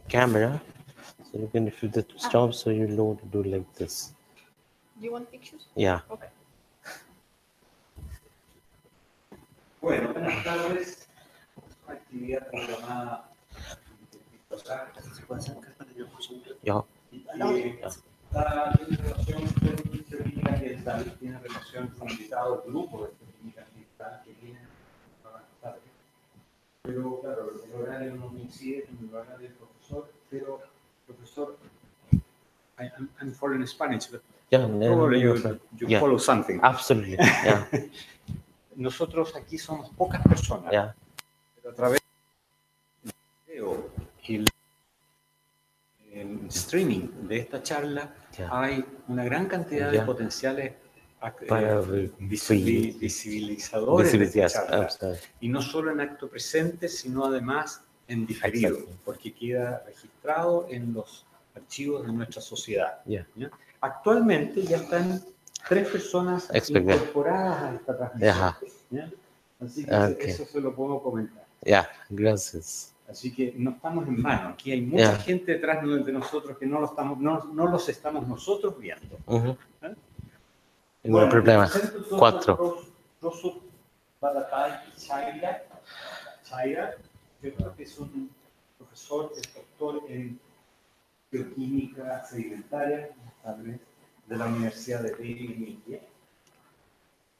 camera. So you can, if it stops, so you know to do like this. Do you want pictures? Yeah. Okay. Bueno, buenas tardes. Una actividad programada Yeah. Está en relación con geoquímica ambiental, tiene relación con invitado del grupo de geoquímica ambiental que viene más tarde. Pero claro, el horario no coincide con el horario del profesor, pero profesor, I'm foreign Spanish, but Yeah. probably you follow something. Absolutely. Yeah. Nosotros aquí somos pocas personas, Yeah. pero a través del video y el streaming de esta charla hay una gran cantidad de potenciales Para visibilizadores de esta charla. Y no solo en acto presente, sino además en diferido, porque queda registrado en los archivos de nuestra sociedad. Yeah. Actualmente ya están 3 personas incorporadas a esta transmisión. ¿Ya? Así que eso se lo puedo comentar. Yeah, gracias. Así que no estamos en vano. Aquí hay mucha gente detrás de nosotros que no los estamos nosotros viendo. No hay problema. 4. Prosun Bhattacharya, que es un profesor, es doctor en Geoquímica Sedimentaria de la Universidad de India.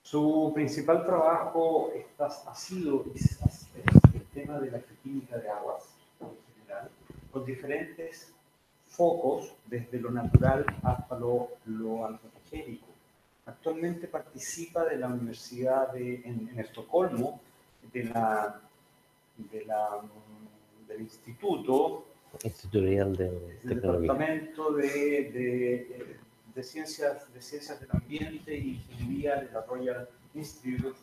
Su principal trabajo ha sido el tema de la geoquímica de aguas en general, con diferentes focos desde lo natural hasta lo antropogénico. Actualmente participa de la Universidad en Estocolmo, del Instituto del Departamento de Ciencias del Ambiente y Ingeniería de la Royal Institute of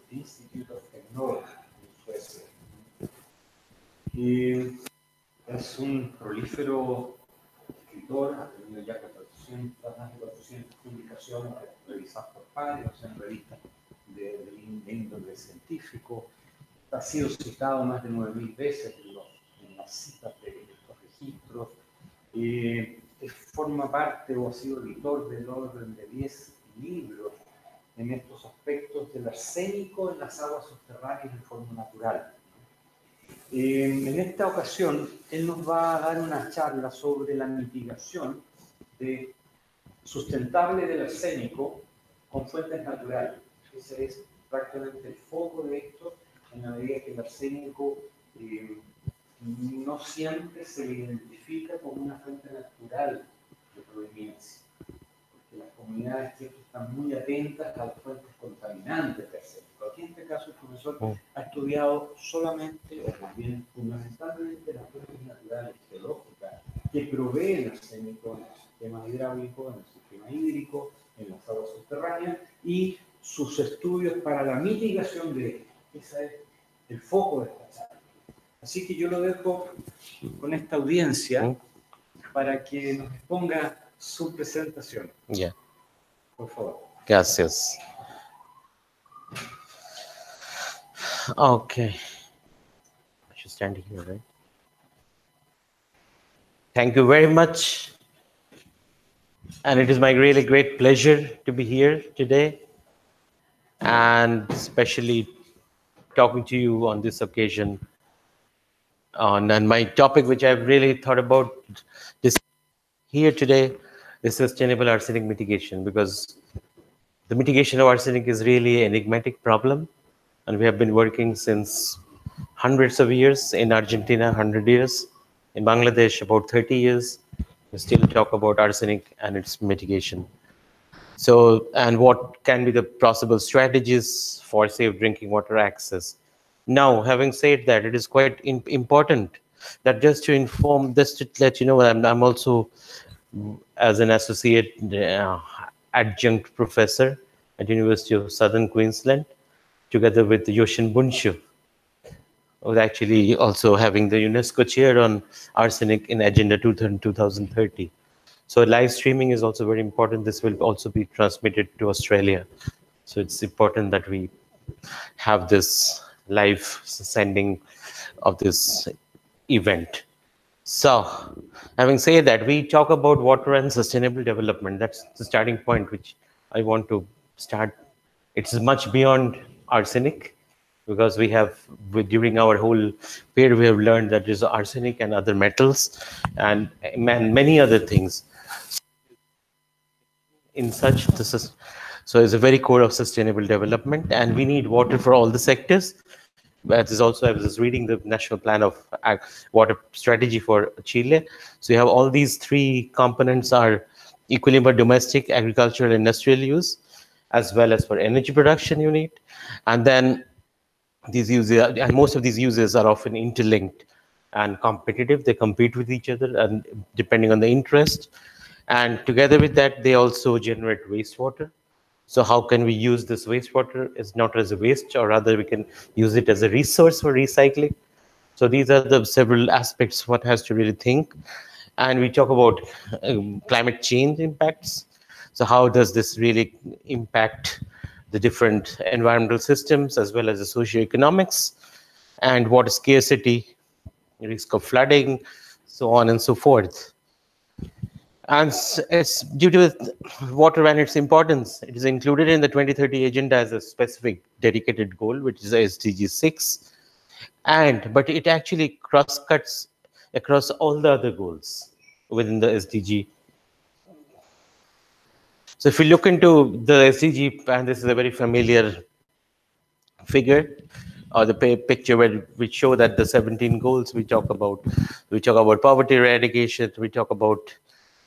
Technology en Suecia. Y es un prolífero escritor, ha tenido ya más de 400 publicaciones revisadas por pares, en revistas de índole científico. Ha sido citado más de 9.000 veces en las citas de estos registros. Forma parte o ha sido editor del orden de 10 libros en estos aspectos del arsénico en las aguas subterráneas de forma natural. En esta ocasión, él nos va a dar una charla sobre la mitigación sustentable del arsénico con fuentes naturales. Ese es prácticamente el foco de esto, en la medida que el arsénico no siempre se le identifica como una fuente natural de proveniencia, porque las comunidades están muy atentas a las fuentes contaminantes de arsénico. Aquí en este caso el profesor ha estudiado solamente, o también fundamentalmente, las fuentes naturales geológicas que proveen arsénico en el sistema hidráulico, en el sistema hídrico, en las aguas subterráneas, y sus estudios para la mitigación de esto. Ese es el foco de esta charla. Así que yo lo dejo con esta audiencia para que nos exponga su presentación. Por favor. Gracias. Okay. I should stand here, right? Thank you very much. And it is my really great pleasure to be here today, and especially talking to you on this occasion and my topic, which I've really thought about this here today, is sustainable arsenic mitigation, because the mitigation of arsenic is really an enigmatic problem, and we have been working since hundreds of years. In Argentina, 100 years. In Bangladesh, about 30 years. We still talk about arsenic and its mitigation. So, and what can be the possible strategies for safe drinking water access? Now, having said that, it is quite important that just to inform, just to let you know, I'm also as an associate adjunct professor at University of Southern Queensland, together with Yoshin Bunshu, who's actually also having the UNESCO chair on arsenic in Agenda 2030. So live streaming is also very important. This will also be transmitted to Australia. So it's important that we have this live sending of this event. So, having said that, we talk about water and sustainable development. That's the starting point, which I want to start. It's much beyond arsenic, because we have, during our whole period, we have learned that there's arsenic and other metals and many other things. In such, this is so it's a very core of sustainable development, and we need water for all the sectors. That is also, I was just reading the national plan of water strategy for Chile. So you have all these three components are equally for domestic, agricultural, industrial use, as well as for energy production you need. And then these uses, and most of these uses are often interlinked and competitive. They compete with each other and depending on the interest. And together with that, they also generate wastewater. So how can we use this wastewater? Is not as a waste, or rather we can use it as a resource for recycling. So these are the several aspects what has to really think. And we talk about climate change impacts. So how does this really impact the different environmental systems as well as the socioeconomics, and water scarcity, risk of flooding, so on and so forth. And it's due to water and its importance, it is included in the 2030 agenda as a specific dedicated goal, which is SDG 6. But it actually cross-cuts across all the other goals within the SDG. So if you look into the SDG, and this is a very familiar figure, or the picture where we show that the 17 goals we talk about poverty eradication, we talk about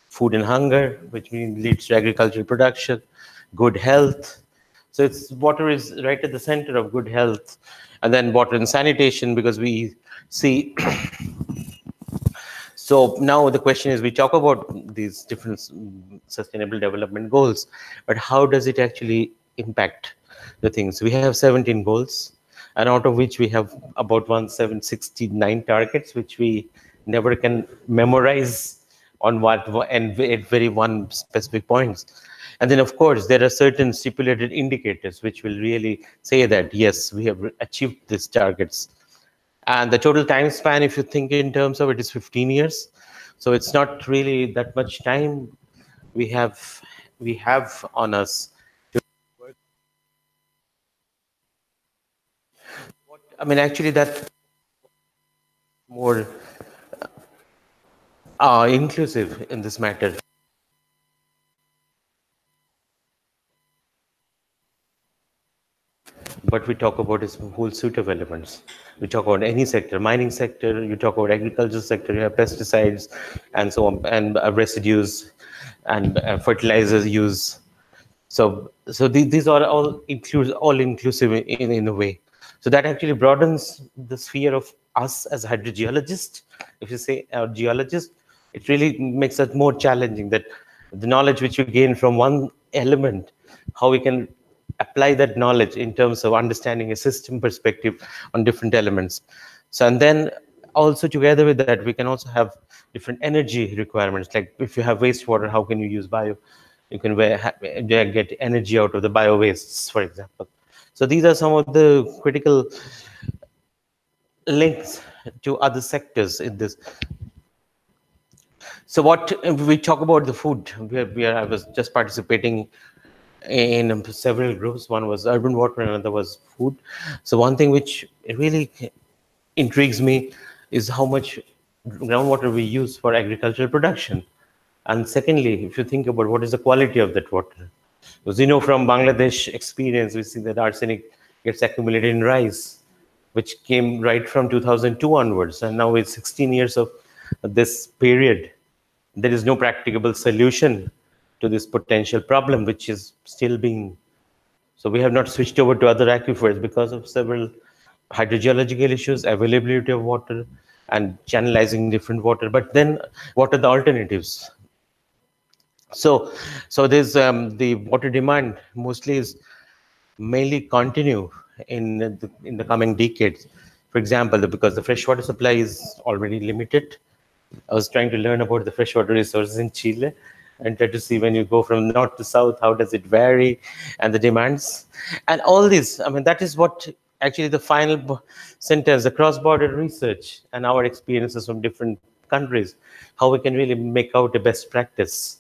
food and hunger, which means leads to agricultural production, good health. So it's water is right at the center of good health, and then water and sanitation, because we see. So now the question is, we talk about these different sustainable development goals, but how does it actually impact the things? We have 17 goals, and out of which we have about 1769 targets, which we never can memorize on what and at very one specific points. And then, of course, there are certain stipulated indicators which will really say that, yes, we have achieved these targets. And the total time span, if you think in terms of it, is 15 years. So it's not really that much time we have on us to work. I mean, actually, that more inclusive in this matter. But we talk about is a whole suite of elements. We talk about any sector, mining sector, you talk about agriculture sector, you have pesticides and so on, and residues and fertilizers use. So these are all inclusive in a way. So that actually broadens the sphere of us as hydrogeologists. If you say geologist, it really makes it more challenging, that the knowledge which you gain from one element, how we can apply that knowledge in terms of understanding a system perspective on different elements. So, and then also together with that, we can also have different energy requirements. Like if you have wastewater, how can you use you can get energy out of the bio wastes, for example. So these are some of the critical links to other sectors in this. So what we talk about the food, I was just participating in several groups. One was urban water, and another was food. So one thing which really intrigues me is how much groundwater we use for agricultural production. And secondly, if you think about what is the quality of that water, because from Bangladesh experience, we see that arsenic gets accumulated in rice, which came right from 2002 onwards, and now it's 16 years of this period. There is no practicable solution to this potential problem, which is still being. So we have not switched over to other aquifers because of several hydrogeological issues, availability of water, and channelizing different water. But then, what are the alternatives? So there's the water demand mostly is mainly continue in the coming decades. For example, because the freshwater supply is already limited. I was trying to learn about the freshwater resources in Chile and try to see, when you go from north to south, how does it vary, and the demands. And all this, I mean, that is what actually the final sentence, the cross-border research and our experiences from different countries, how we can really make out a best practice,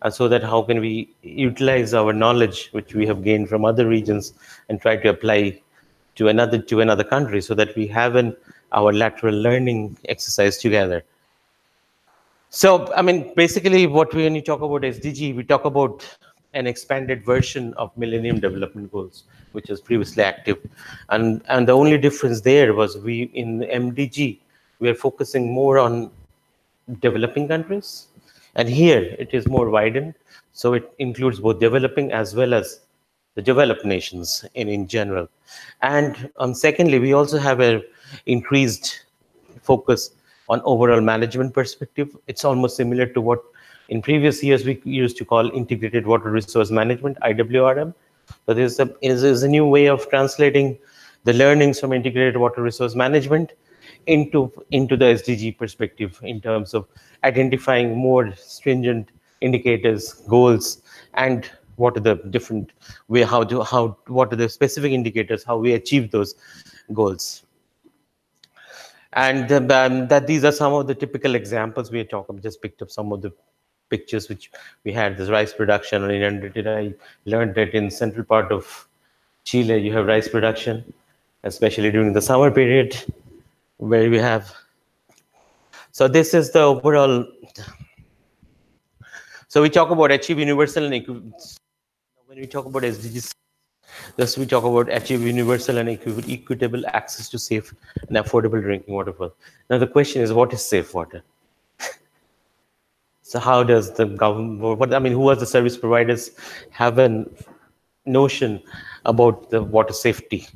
and so that how can we utilize our knowledge which we have gained from other regions and try to apply to another country, so that we have our lateral learning exercise together. So, I mean, basically, when you talk about SDG, we talk about an expanded version of Millennium Development Goals, which was previously active, and the only difference there was in MDG we are focusing more on developing countries, and here it is more widened, so it includes both developing as well as the developed nations in general. And secondly, we also have a increased focus on overall management perspective. It's almost similar to what in previous years we used to call integrated water resource management, IWRM. So there's a new way of translating the learnings from integrated water resource management into the SDG perspective, in terms of identifying more stringent indicators, goals, and what are the different what are the specific indicators, how we achieve those goals. And that these are some of the typical examples we talk about. Just picked up some of the pictures which we had. This rice production inundated. I learned that in central part of Chile you have rice production, especially during the summer period, where we have. So this is the overall. So we talk about achieve universal and when we talk about SDGs, thus we talk about achieve universal and equitable access to safe and affordable drinking water. Now the question is, what is safe water? So how does the government, who are the service providers have a notion about the water safety?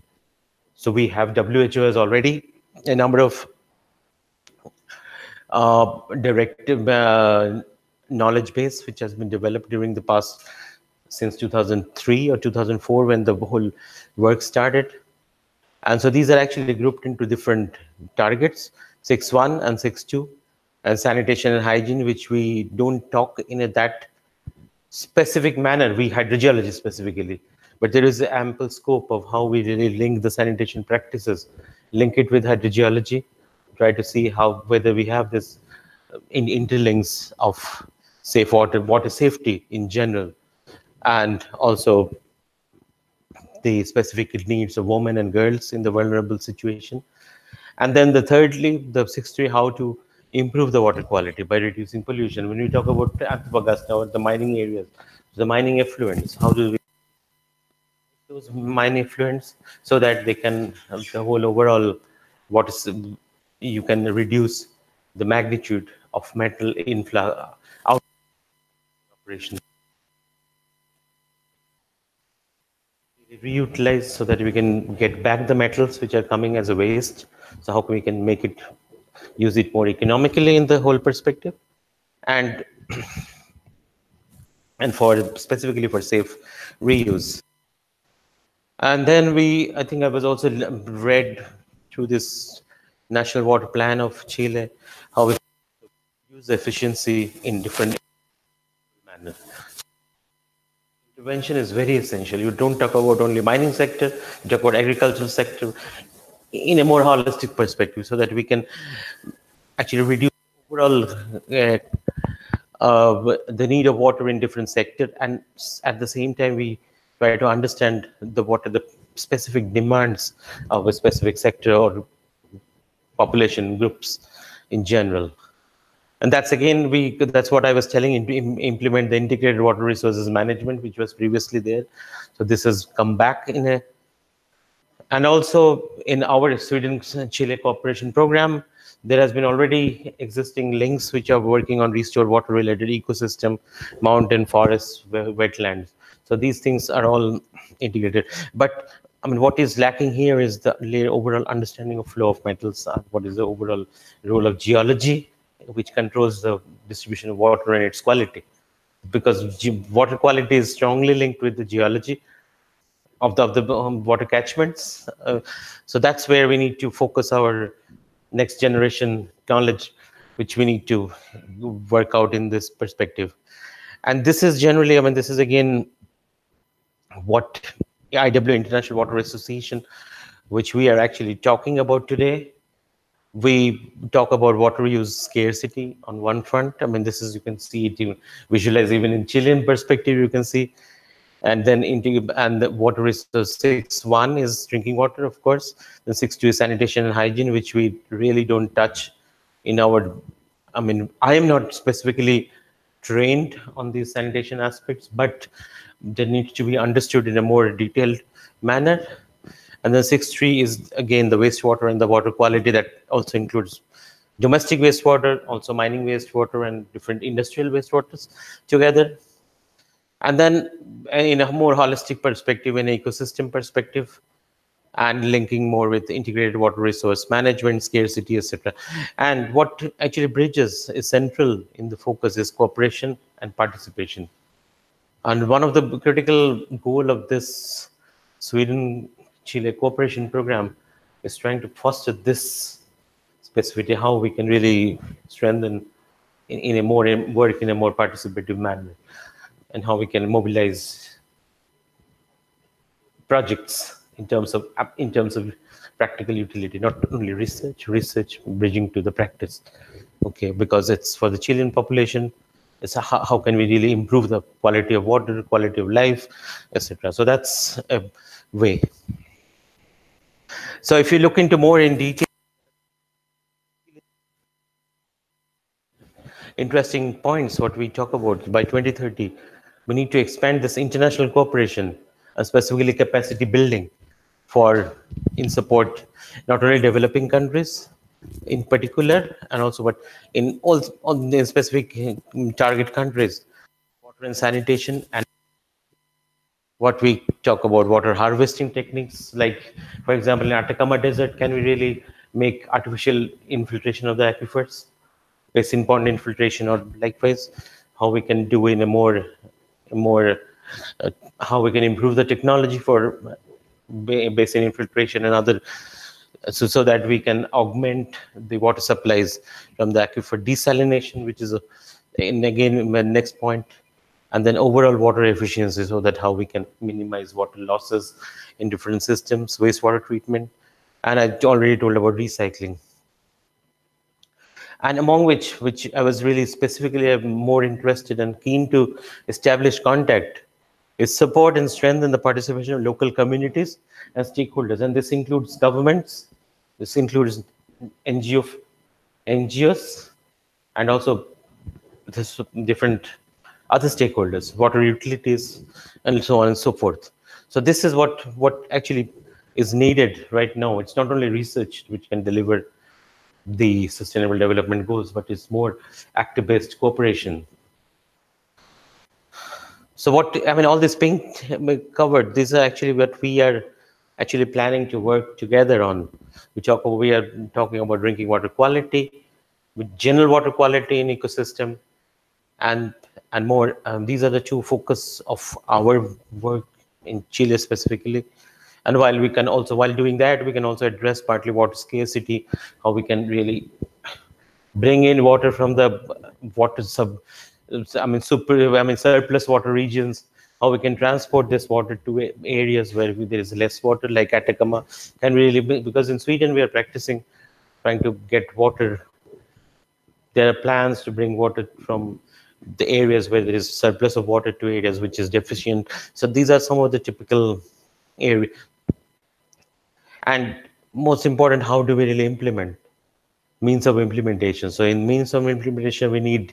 So we have WHO has already a number of directive knowledge base which has been developed during the past, since 2003 or 2004 when the whole work started. And so these are actually grouped into different targets, 6.1 and 6.2, and sanitation and hygiene, which we don't talk in that specific manner, we hydrogeology specifically, but there is ample scope of how we really link the sanitation practices, link it with hydrogeology, try to see whether we have this interlinks of safe water safety in general, and also the specific needs of women and girls in the vulnerable situation. And then thirdly, the 6.3, how to improve the water quality by reducing pollution. When we talk about Antofagasta or the mining areas, the mining effluents, how do we those mining effluents so that they can the whole overall water, you can reduce the magnitude of metal inflow out operation. Reutilize so that we can get back the metals which are coming as a waste. So how we can make it, use it more economically in the whole perspective, and for specifically for safe reuse. And then I think I was also read through this National Water Plan of Chile, how we use efficiency in different manners. Intervention is very essential. You don't talk about only mining sector, you talk about agricultural sector in a more holistic perspective, so that we can actually reduce overall the need of water in different sectors, and at the same time we try to understand what are the specific demands of a specific sector or population groups in general. And that's again, that's what I was telling, implement the integrated water resources management, which was previously there. So this has come back and also in our Sweden-Chile cooperation program, there has been already existing links which are working on restored water related ecosystem, mountain, forests, wetlands. So these things are all integrated. But what is lacking here is the overall understanding of flow of metals, what is the overall role of geology, which controls the distribution of water and its quality. Because water quality is strongly linked with the geology of the water catchments. So that's where we need to focus our next generation knowledge, which we need to work out in this perspective. And this is generally, this is again what IW International Water Association, which we are actually talking about today, We talk about water use scarcity on one front. I mean, this is, you can see it, you visualize even in Chilean perspective, you can see. And then and the water resource 6.1 is drinking water, of course. Then 6.2 is sanitation and hygiene, which we really don't touch in our, I mean, I am not specifically trained on these sanitation aspects, but they need to be understood in a more detailed manner. And then 6.3 is again the wastewater and the water quality, that also includes domestic wastewater, also mining wastewater and different industrial wastewaters together. And then in a more holistic perspective, an ecosystem perspective, and linking more with integrated water resource management, scarcity, etc. And what actually bridges is central in the focus is cooperation and participation. And one of the critical goal of this Sweden-Chile cooperation program is trying to foster this specificity, how we can really strengthen in a more work in a more participative manner, and how we can mobilize projects in terms of practical utility, not only research bridging to the practice. Okay, because it's for the Chilean population, it's how can we really improve the quality of water, quality of life, etc. So that's a way. So if you look into more in detail, interesting points what we talk about, by 2030 we need to expand this international cooperation, specifically capacity building for in support not only developing countries in particular, and also but in all the specific target countries, water and sanitation, and what we talk about water harvesting techniques, like for example in Atacama Desert, can we really make artificial infiltration of the aquifers, basin pond infiltration, or likewise how we can do in a more how we can improve the technology for basin infiltration and other, so that we can augment the water supplies from the aquifer desalination, which is and again my next point. And then overall water efficiency, so that how we can minimize water losses in different systems, wastewater treatment, and I already told about recycling. And among which I was really specifically more interested and keen to establish contact, is support and strengthen the participation of local communities and stakeholders. And this includes governments, this includes NGOs, and also this different other stakeholders, water utilities, and so on and so forth. So this is what actually is needed right now. It's not only research which can deliver the sustainable development goals, but it's more active-based cooperation. So what, I mean, all this being covered, these are actually what we are actually planning to work together on. We are talking about drinking water quality, with general water quality in ecosystem, and more. These are the two focus of our work in Chile specifically. And while we can also, while doing that, we can also address partly water scarcity, how we can really bring in water from the water surplus water regions, how we can transport this water to areas where there is less water, like Atacama, can really be, because in Sweden we are practicing trying to get water. There are plans to bring water from the areas where there is surplus of water to areas which is deficient. So these are some of the typical areas. And most important, how do we really implement? Means of implementation. So in means of implementation, we need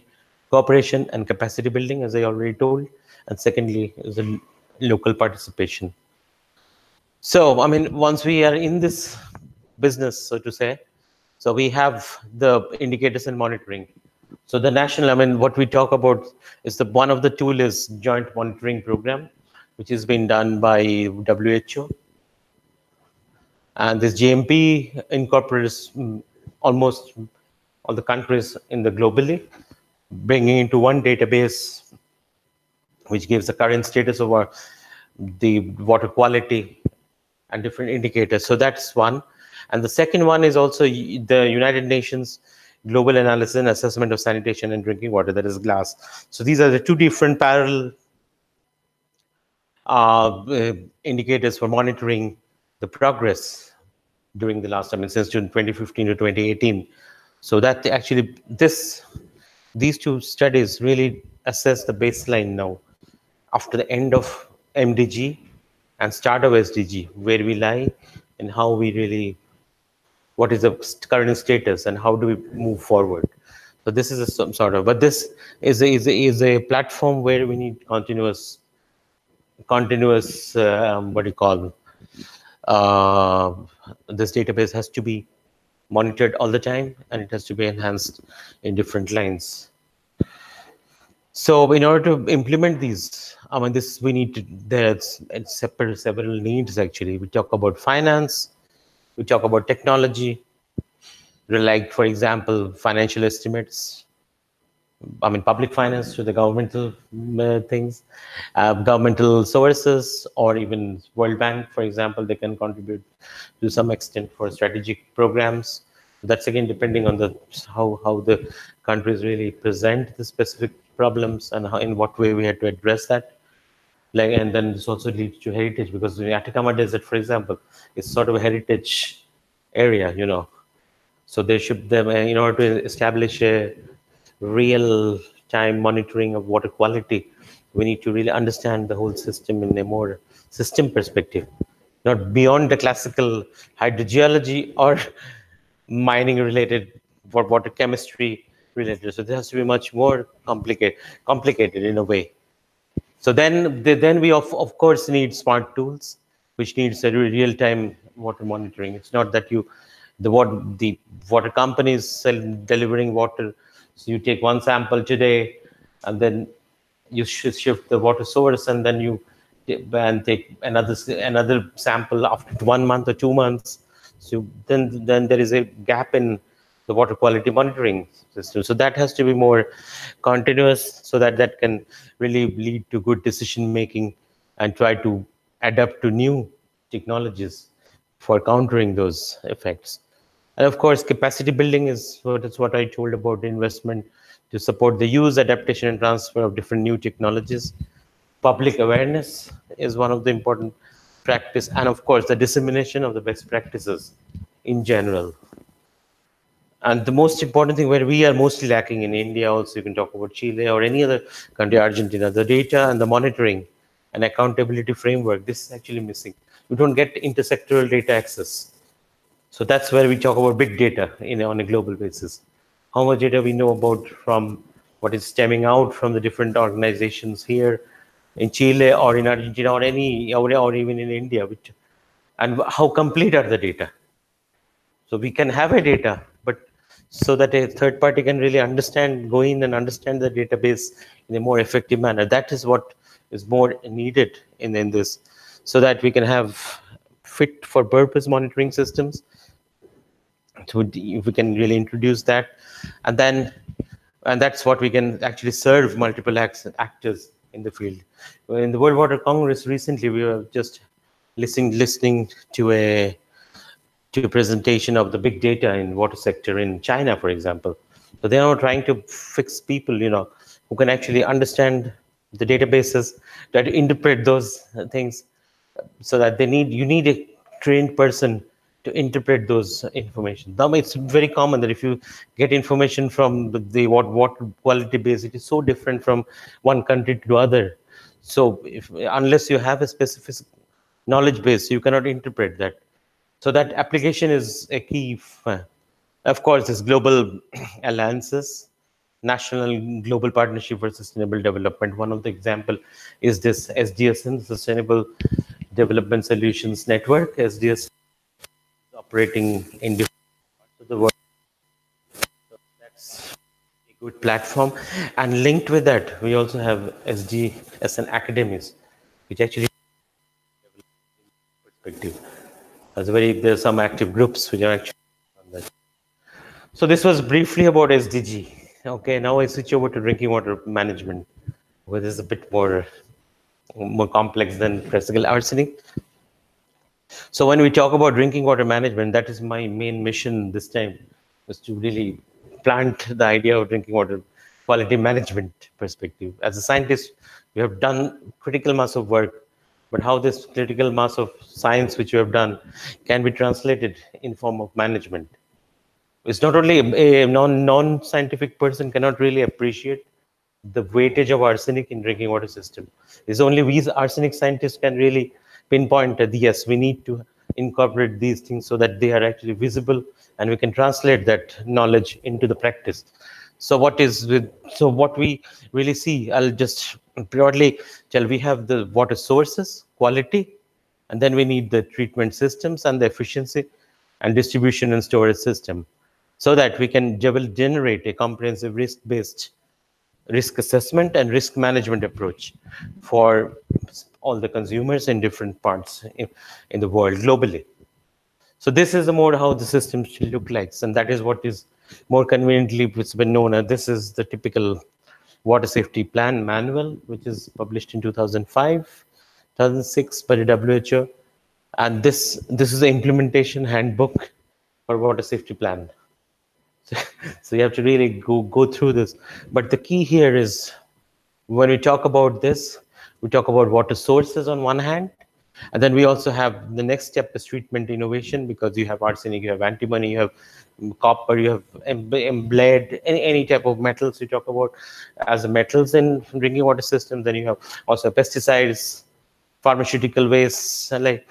cooperation and capacity building, as I already told. And secondly, is the local participation. So, I mean, once we are in this business, so to say, so we have the indicators and monitoring. So the national, I mean, what we talk about is one of the tool is joint monitoring program, which has been done by WHO. And this GMP incorporates almost all the countries in the globally, bringing into one database, which gives the current status of the water quality and different indicators. So that's one. And the second one is also the United Nations Global Analysis and Assessment of Sanitation and Drinking Water, that is GLAS. So these are the two different parallel indicators for monitoring the progress during the last, I mean, since 2015 to 2018. So that actually these two studies really assess the baseline now after the end of MDG and start of SDG, where we lie and how we really, what is the current status and how do we move forward. So this is some sort of, but this is a platform where we need continuous what do you call, uh, this database has to be monitored all the time and it has to be enhanced in different lines. So in order to implement these, I mean, this we need to, there's several needs actually. We talk about finance, we talk about technology, like for example, financial estimates, I mean, public finance to the governmental things, governmental sources, or even World Bank, for example, they can contribute to some extent for strategic programs. That's again depending on the how the countries really present the specific problems and how, in what way we had to address that. Like, and then this also leads to heritage, because the Atacama Desert, for example, is sort of a heritage area, you know. So there should, in order to establish a real time monitoring of water quality, we need to really understand the whole system in a more system perspective, not beyond the classical hydrogeology or mining related or water chemistry related. So this has to be much more complicated in a way. So then we of course need smart tools, which needs a real time water monitoring. It's not that the water companies delivering water. So you take one sample today, and then you shift the water source, and then you take another sample after 1 month or 2 months. So then there is a gap in the water quality monitoring system. So that has to be more continuous, so that that can really lead to good decision making and try to adapt to new technologies for countering those effects. And of course, capacity building is what I told about investment to support the use, adaptation, and transfer of different new technologies. Public awareness is one of the important practice, and of course, the dissemination of the best practices in general. And the most important thing where we are mostly lacking in India, also you can talk about Chile or any other country, Argentina, the data and the monitoring and accountability framework, this is actually missing. We don't get intersectoral data access. So that's where we talk about big data on a global basis. How much data we know about from what is stemming out from the different organizations here in Chile or in Argentina or or even in India, and how complete are the data? So we can have a data, but so that a third party can really go in and understand the database in a more effective manner. That is what is more needed in this, so that we can have fit for purpose monitoring systems. So if we can really introduce that, and that's what we can actually serve multiple actors in the field. In the World Water Congress recently, we were just listening to a presentation of the big data in water sector in China, for example. So they are trying to fix people, who can actually understand the databases, try to interpret those things, so that you need a trained person to interpret those information. Now, it's very common that if you get information from the water quality base, it is so different from one country to other. So unless you have a specific knowledge base, you cannot interpret that. So that application is a key. Of course, there's global alliances, national global partnership for sustainable development. One of the example is this SDSN, Sustainable Development Solutions Network. SDS operating in different parts of the world. So that's a good platform. And linked with that, we also have SDSN academies, which actually perspective. There's some active groups which are actually on that. So this was briefly about SDG. Okay, now I switch over to drinking water management, where this is a bit more complex than classical arsenic. So when we talk about drinking water management, that is my main mission this time, was to really plant the idea of drinking water quality management perspective. As a scientist, we have done critical mass of work but how this critical mass of science which you have done can be translated in form of management. It's not only a non-scientific person cannot really appreciate the weightage of arsenic in drinking water system. It's only we arsenic scientists can really pinpoint that yes, we need to incorporate these things so that they are actually visible and we can translate that knowledge into the practice. So what we really see, I'll just broadly tell, we have the water sources, quality, and then we need the treatment systems and the efficiency and distribution and storage system, so that we can generate a comprehensive risk-based risk assessment and risk management approach for all the consumers in different parts in the world globally. So this is the more how the system should look like, and that is what is more conveniently it's been known as this is the typical water safety plan manual, which is published in 2005, 2006 by the WHO, and this is the implementation handbook for water safety plan. So you have to really go through this. But the key here is when we talk about this, we talk about water sources on one hand, and then we also have the next step is treatment innovation, because you have arsenic, you have antimony, you have copper, you have lead, any type of metals you talk about as the metals in drinking water systems. Then you have also pesticides, pharmaceutical waste, like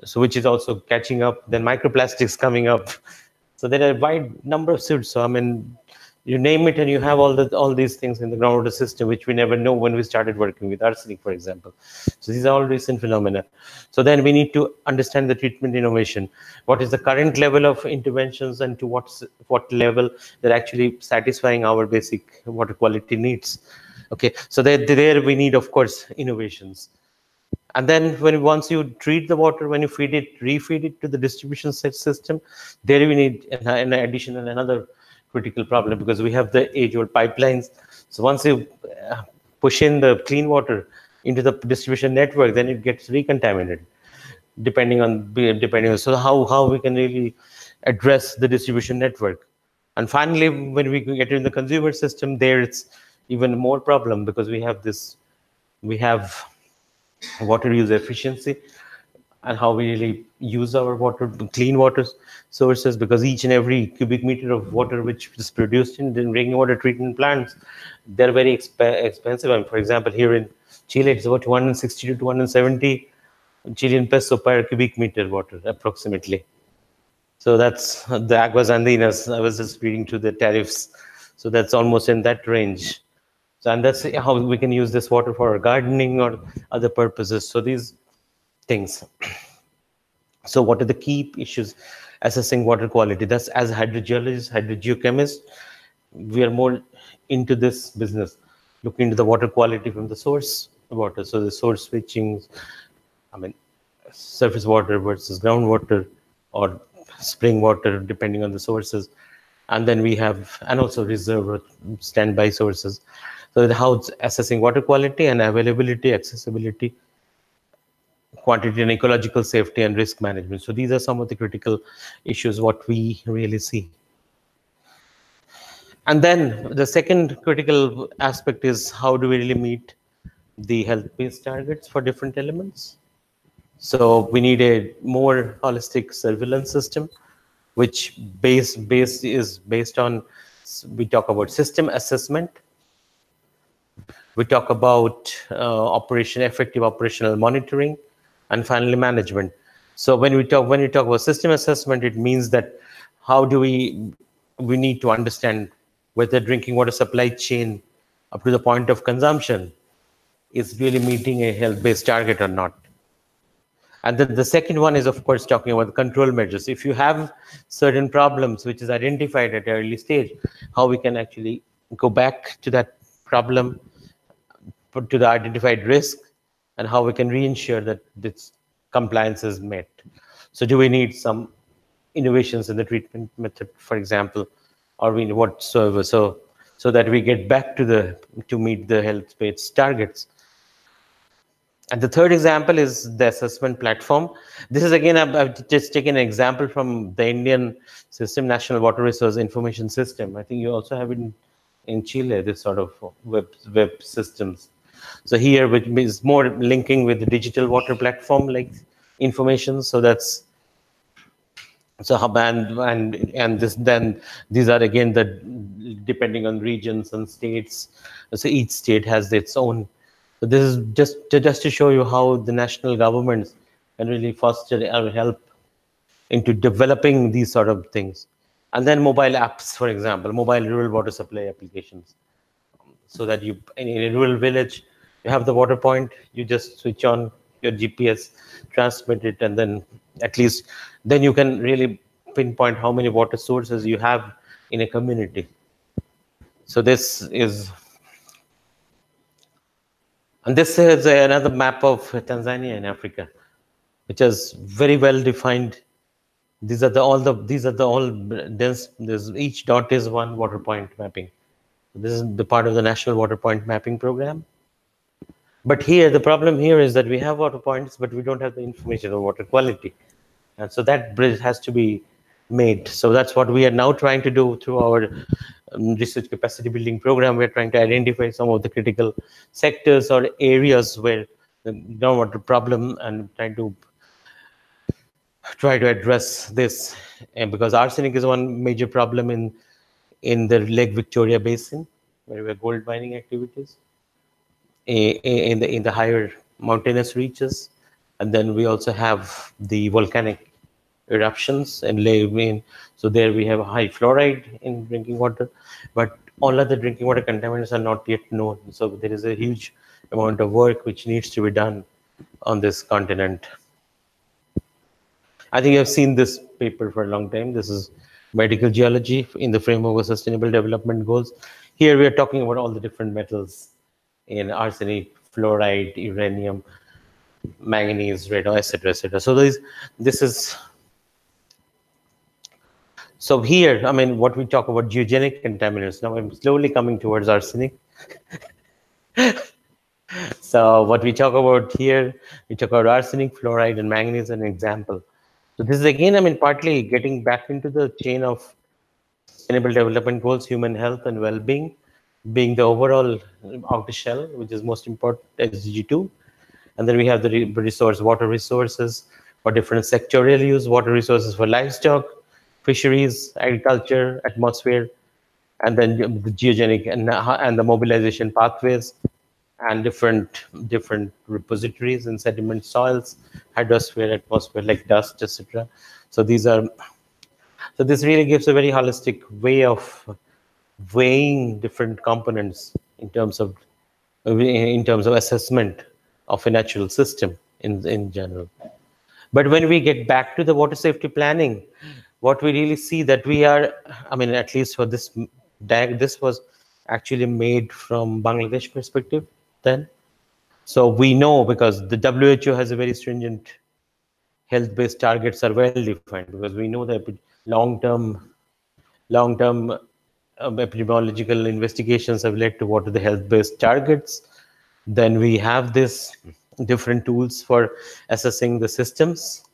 so which is also catching up. Then microplastics coming up. So there are a wide number of suits. So I mean, you name it, and you have all these things in the groundwater system, which we never know when we started working with arsenic, for example. So these are all recent phenomena. So then we need to understand the treatment innovation. What is the current level of interventions, and to what level they're actually satisfying our basic water quality needs? Okay, so there we need, of course, innovations. And then once you treat the water, when you refeed it to the distribution system, there we need in addition another critical problem, because we have the age-old pipelines. So once you push in the clean water into the distribution network, then it gets recontaminated, depending on so how we can really address the distribution network. And finally, when we get in the consumer system, there it's even more problem, because we have water use efficiency and how we really use our water, clean water sources, because each and every cubic meter of water which is produced in drinking water treatment plants, they're very expensive. I mean, for example, here in Chile, it's about 260 to 270 Chilean peso per cubic meter water, approximately. So that's the aguas andinas. I was just reading to the tariffs. So that's almost in that range. So, and that's how we can use this water for gardening or other purposes. So these things. So what are the key issues assessing water quality? That's as hydrogeologists, hydrogeochemists, we are more into this business, looking into the water quality from the source water. So the source switching, I mean, surface water versus groundwater or spring water, depending on the sources. And then we have, and also reserve or standby sources. So how it's assessing water quality and availability, accessibility, quantity and ecological safety, and risk management. So these are some of the critical issues what we really see. And then the second critical aspect is how do we really meet the health-based targets for different elements. So we need a more holistic surveillance system, which is based on, we talk about system assessment, we talk about effective operational monitoring, and finally management. So when you talk about system assessment, it means that how do we need to understand whether drinking water supply chain up to the point of consumption is really meeting a health-based target or not. And then the second one is, of course, talking about the control measures. If you have certain problems which is identified at an early stage, how we can actually go back to that problem, to the identified risk, and how we can reinsure that this compliance is met. So do we need some innovations in the treatment method, for example, or we whatsoever, so that we get back to meet the health-based targets. And the third example is the assessment platform. This is again, I've just taken an example from the Indian system, National Water Resource Information System. I think you also have it in Chile, this sort of web systems. So here, which is more linking with the digital water platform like information. So that's so and this then these are again the depending on regions and states. So each state has its own. So this is just to show you how the national governments can really foster or help into developing these sort of things. And then mobile apps, for example, mobile rural water supply applications, so that you in a rural village you have the water point, you just switch on your GPS, transmit it, and then at least then you can really pinpoint how many water sources you have in a community. So this is, and this is another map of Tanzania in Africa, which is very well defined. These are the all dense. This each dot is one water point mapping. This is the part of the National Water Point Mapping Program. But here, the problem here is that we have water points, but we don't have the information on water quality. And so that bridge has to be made. So that's what we are now trying to do through our research capacity building program. We're trying to identify some of the critical sectors or areas where the groundwater problem and try to address this. And because arsenic is one major problem in the Lake Victoria Basin, where we have gold mining activities in the higher mountainous reaches, and then we also have the volcanic eruptions and lake. So there we have high fluoride in drinking water, but all other drinking water contaminants are not yet known. So there is a huge amount of work which needs to be done on this continent. I think I've seen this paper for a long time. This is medical geology in the framework of sustainable development goals. Here we are talking about all the different metals in arsenic, fluoride, uranium, manganese, radon, etc., etc. So this is. So here, I mean, what we talk about geogenic contaminants. Now I'm slowly coming towards arsenic. So what we talk about here, we talk about arsenic, fluoride, and manganese as an example. So this is again, I mean, partly getting back into the chain of sustainable development goals, human health and well-being, being the overall outer shell, which is most important, SDG2. And then we have the water resources for different sectorial use, water resources for livestock, fisheries, agriculture, atmosphere, and then the geogenic and the mobilization pathways, and different repositories in sediment soils, hydrosphere, atmosphere, like dust, etc. So this really gives a very holistic way of weighing different components in terms of assessment of a natural system in general. But when we get back to the water safety planning, what we really see that we are, I mean, at least for this this was actually made from Bangladesh perspective then. So we know, because the WHO has a very stringent health-based targets are well defined, because we know that long-term epidemiological investigations have led to what are the health-based targets. Then we have this different tools for assessing the systems.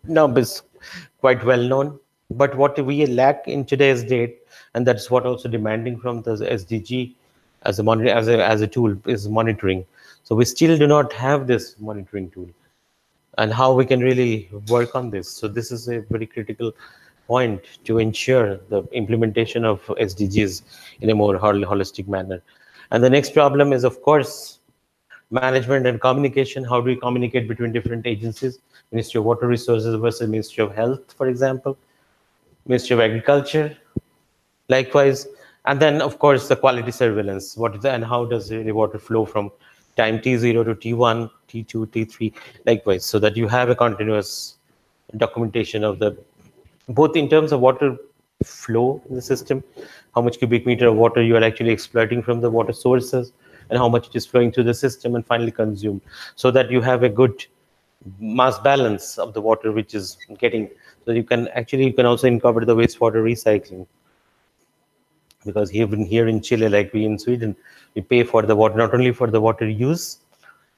Now it's quite well known, but what we lack in today's date, and that's what also demanding from the SDG as a tool, is monitoring. So we still do not have this monitoring tool, and how we can really work on this. So this is a very critical point to ensure the implementation of SDGs in a more holistic manner. And the next problem is, of course, management and communication. How do we communicate between different agencies? Ministry of Water Resources versus Ministry of Health, for example, Ministry of Agriculture, likewise. And then, of course, the quality surveillance. And how does the water flow from time T0 to T1, T2, T3, likewise, so that you have a continuous documentation of both in terms of water flow in the system, how much cubic meter of water you are actually exploiting from the water sources, and how much it is flowing through the system and finally consumed, so that you have a good mass balance of the water which is getting. So you can also incorporate the wastewater recycling, because even here in Chile, like we in Sweden, we pay for the water, not only for the water use,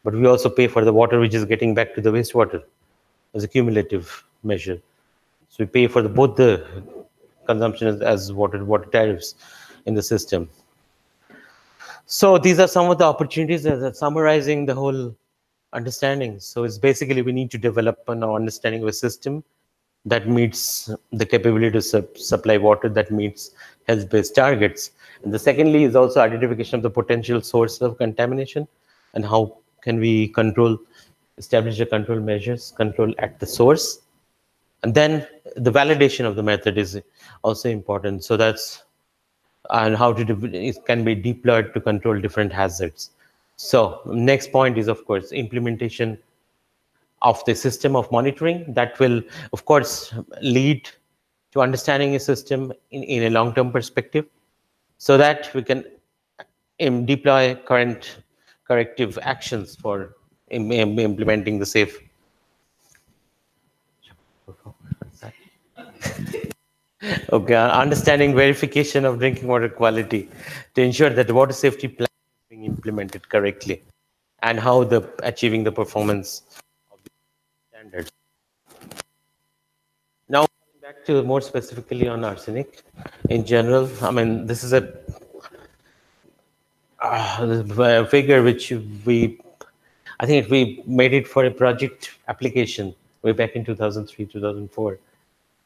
but we also pay for the water which is getting back to the wastewater as a cumulative measure. So we pay for both the consumption as water tariffs in the system. So these are some of the opportunities that are summarizing the whole understanding. So it's basically we need to develop an understanding of a system that meets the capability to supply water that meets health-based targets. And the secondly is also identification of the potential source of contamination and how can we establish the control measures, control at the source. And then the validation of the method is also important. So that's and how it can be deployed to control different hazards. So next point is, of course, implementation of the system of monitoring that will, of course, lead to understanding a system in a long-term perspective so that we can deploy current corrective actions for implementing the safe. Okay, understanding verification of drinking water quality to ensure that the water safety plan is being implemented correctly and how the achieving the performance of the standards. Now, coming back to more specifically on arsenic in general, I mean, this is a figure which I think we made it for a project application way back in 2003, 2004.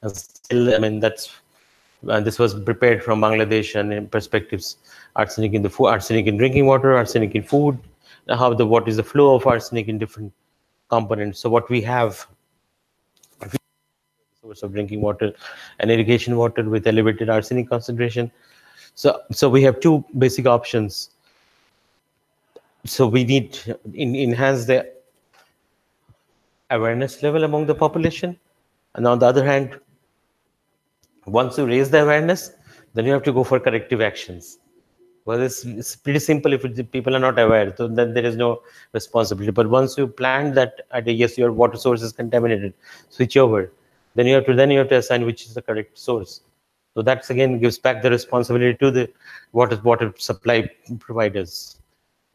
And still, I mean, this was prepared from Bangladesh and in perspectives, arsenic in the food, arsenic in drinking water, arsenic in food, what is the flow of arsenic in different components. So what we have, source of drinking water and irrigation water with elevated arsenic concentration. So we have two basic options. So we need to enhance the awareness level among the population. And on the other hand, once you raise the awareness, then you have to go for corrective actions. Well, it's pretty simple if people are not aware, so then there is no responsibility. But once you plan that, yes, your water source is contaminated, switch over. Then you have to assign which is the correct source. So that's again gives back the responsibility to the water supply providers.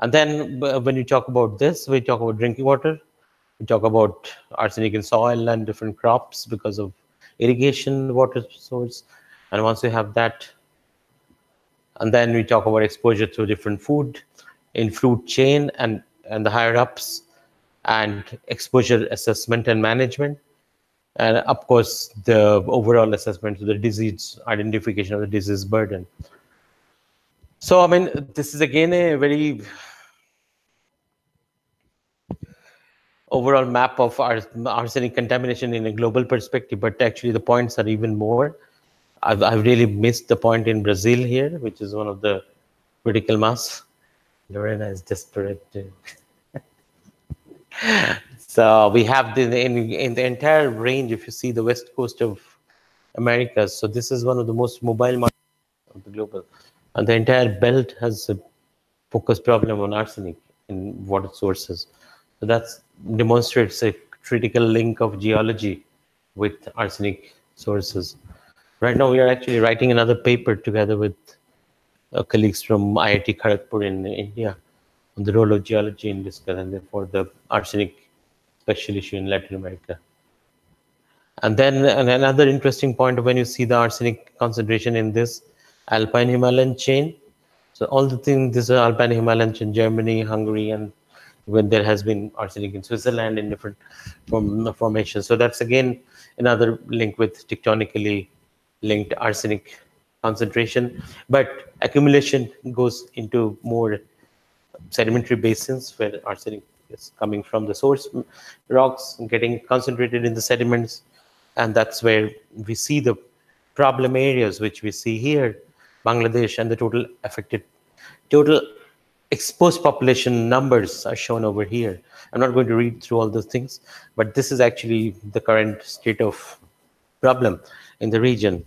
And then when you talk about this, we talk about drinking water. We talk about arsenic in soil and different crops because of irrigation water source. And once you have that, and then we talk about exposure to different food in food chain and the higher ups and exposure assessment and management. And of course, the overall assessment of the disease, identification of the disease burden. So, I mean, this is again a very overall map of arsenic contamination in a global perspective, but actually the points are even more. I've really missed the point in Brazil here, which is one of the critical mass. Lorena is desperate. So we have in the entire range, if you see the west coast of Americas, so this is one of the most mobile markets of the global. And the entire belt has a focused problem on arsenic in water sources. So that demonstrates a critical link of geology with arsenic sources. Right now, we are actually writing another paper together with colleagues from IIT Kharagpur in India on the role of geology in this, and therefore the arsenic special issue in Latin America. And then another interesting point when you see the arsenic concentration in this alpine Himalayan chain. So all the things, this is alpine Himalayan chain, Germany, Hungary, and when there has been arsenic in Switzerland in different formations. So that's again another link with tectonically linked arsenic concentration. But accumulation goes into more sedimentary basins where arsenic is coming from the source rocks and getting concentrated in the sediments. And that's where we see the problem areas, which we see here, Bangladesh, and the total exposed population numbers are shown over here. I'm not going to read through all those things, but this is actually the current state of problem in the region.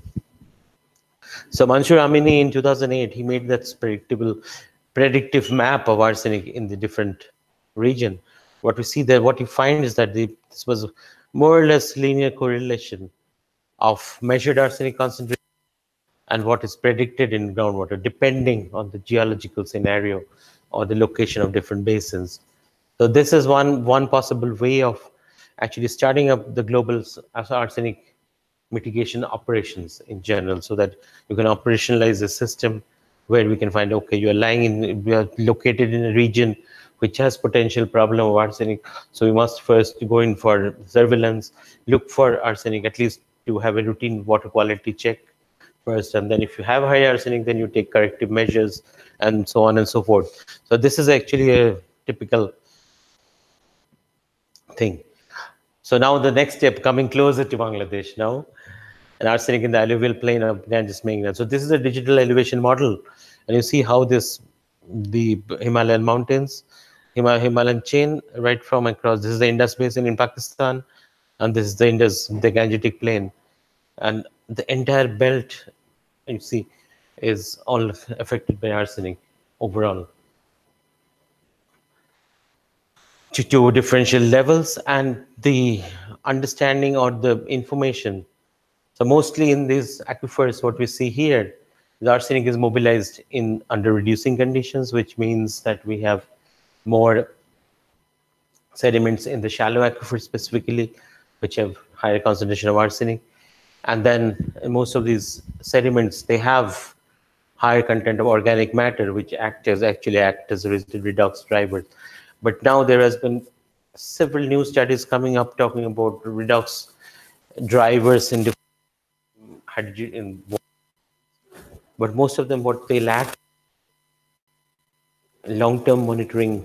So Mansoor Amini in 2008, he made that predictive map of arsenic in the different region. What we see there, what you find is that this was more or less linear correlation of measured arsenic concentration and what is predicted in groundwater, depending on the geological scenario or the location of different basins. So this is one possible way of actually starting up the global arsenic mitigation operations in general, so that you can operationalize the system where we can find, okay, you are located in a region which has potential problem of arsenic. So we must first go in for surveillance, look for arsenic, at least to have a routine water quality check first. And then if you have high arsenic, then you take corrective measures and so on and so forth. So this is actually a typical thing. So now the next step, coming closer to Bangladesh now, and arsenic in the alluvial plain of Ganges mainland. So this is a digital elevation model, and you see how the Himalayan mountains, Himalayan chain, right from across. This is the Indus Basin in Pakistan, and this is the Gangetic plain, and the entire belt you see is all affected by arsenic overall, to differential levels, and the understanding or the information. So mostly in these aquifers, what we see here, the arsenic is mobilized in under reducing conditions, which means that we have more sediments in the shallow aquifers specifically, which have higher concentration of arsenic. And then most of these sediments, they have higher content of organic matter, which actually act as redox drivers. But now there has been several new studies coming up talking about redox drivers in different hydrogen, but most of them, what they lack, long-term monitoring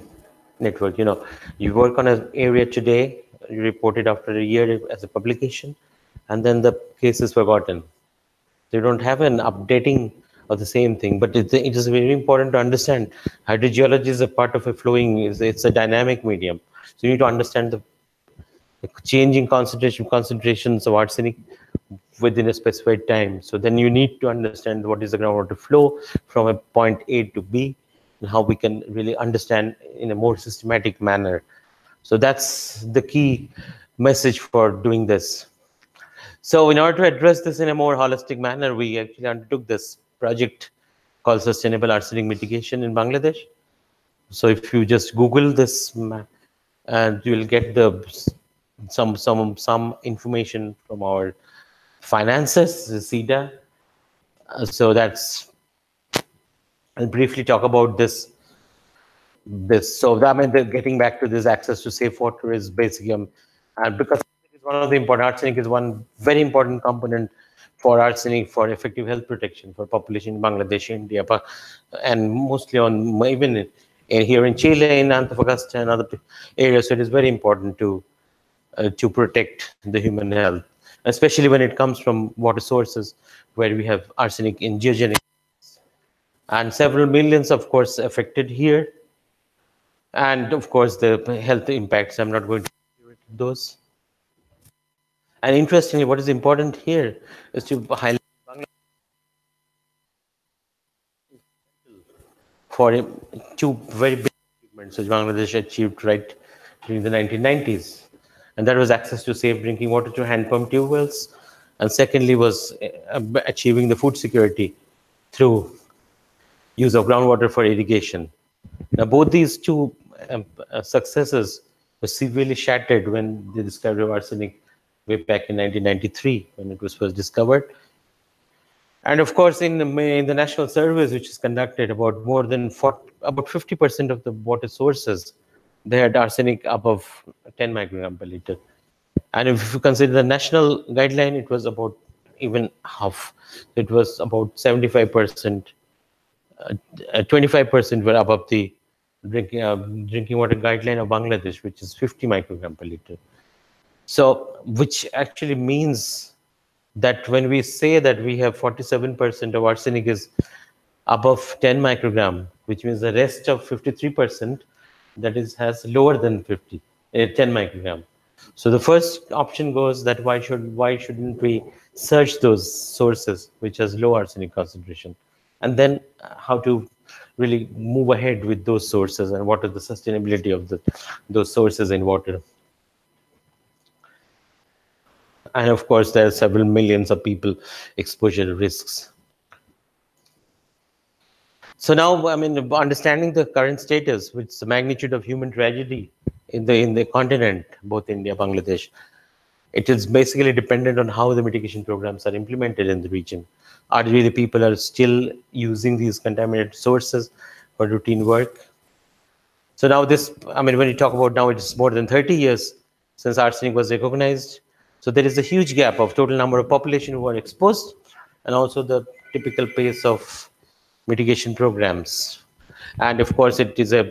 network. You work on an area today, you report it after a year as a publication, and then the case is forgotten. They don't have an updating of the same thing. But it is very important to understand hydrogeology is a part of a flowing, it's a dynamic medium. So you need to understand the changing concentrations of arsenic within a specified time. So then you need to understand what is the groundwater flow from a point A to B, and how we can really understand in a more systematic manner. So that's the key message for doing this. So in order to address this in a more holistic manner, we actually undertook this project called Sustainable Arsenic Mitigation in Bangladesh. So if you just Google this, and you will get some information from our finances, the SIDA. So that's, I'll briefly talk about this. So I mean, getting back to this, access to safe water is basically, because it is one of the important, arsenic is one very important component for arsenic for effective health protection for population in Bangladesh, India, and mostly on even here in Chile, in Antofagasta and other areas. So it is very important to protect the human health, especially when it comes from water sources where we have arsenic in geogenic, and several millions, of course, affected here. And of course, the health impacts, I'm not going to do those. And interestingly, what is important here is to highlight for two very big achievements which Bangladesh achieved right during the 1990s. And that was access to safe drinking water through hand pump tube wells. And secondly was achieving the food security through use of groundwater for irrigation. Now, both these two successes were severely shattered when the discovery of arsenic way back in 1993, when it was first discovered. And of course, in the national surveys, which is conducted, about 50% of the water sources, they had arsenic above 10 microgram per liter. And if you consider the national guideline, it was about even half. It was about 75%, 25% were above the drinking water guideline of Bangladesh, which is 50 microgram per liter. So, which actually means that when we say that we have 47% of arsenic is above 10 microgram, which means the rest of 53% that has lower than 10 microgram. So the first option goes that why shouldn't we search those sources which has low arsenic concentration, and then how to really move ahead with those sources, and what is the sustainability of those sources in water. And of course, there are several millions of people exposure risks. So now, I mean, understanding the current status, which the magnitude of human tragedy in the continent, both India, Bangladesh, It is basically dependent on how the mitigation programs are implemented in the region. Are really people are still using these contaminated sources for routine work? So now this, I mean, when you talk about now, it's more than 30 years since arsenic was recognized. So there is a huge gap of total number of population who are exposed and also the typical pace of mitigation programs. And of course, it is a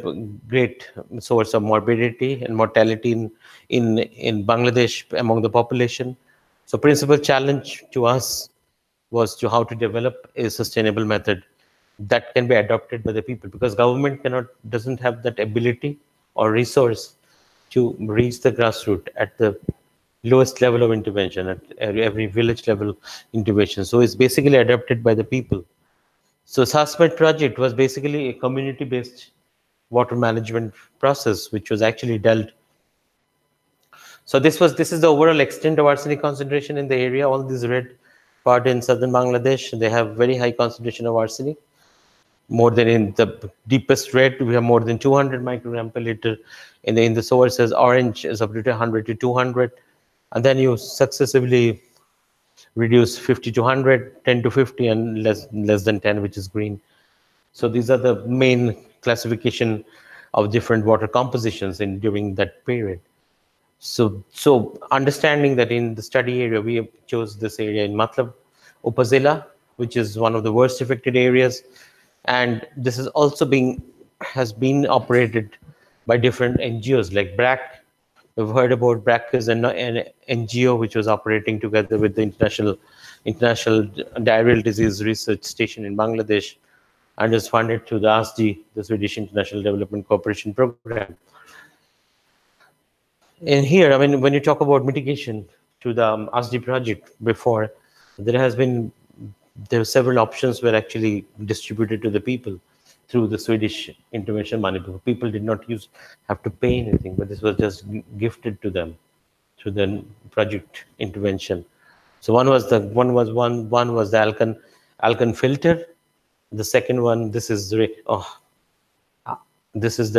great source of morbidity and mortality in Bangladesh among the population. So principal challenge to us was to how to develop a sustainable method that can be adopted by the people, because government doesn't have that ability or resource to reach the grassroots at the lowest level of intervention, at every village level intervention. So it's basically adopted by the people. So SASMIT project was basically a community-based water management process, which was actually dealt. So this is the overall extent of arsenic concentration in the area. All these red part in southern Bangladesh, they have very high concentration of arsenic. More than in the deepest red, we have more than 200 microgram per liter. In the sources, orange is up to 100 to 200, and then you successively reduce 50 to 100, 10 to 50, and less than 10, which is green. So these are the main classification of different water compositions during that period. So understanding that in the study area, we chose this area in Matlab Upazila, which is one of the worst affected areas. And this is also has been operated by different NGOs like BRAC. We've heard about BRAC is an NGO which was operating together with the International Diarrheal Disease Research Station in Bangladesh, and is funded through the ASDI, the Swedish International Development Cooperation Program. In here, I mean, when you talk about mitigation to the ASDI project before, there were several options were actually distributed to the people through the Swedish intervention money. People did not have to pay anything, but this was just gifted to them through the project intervention. So one was the alkan filter. The second one, this is the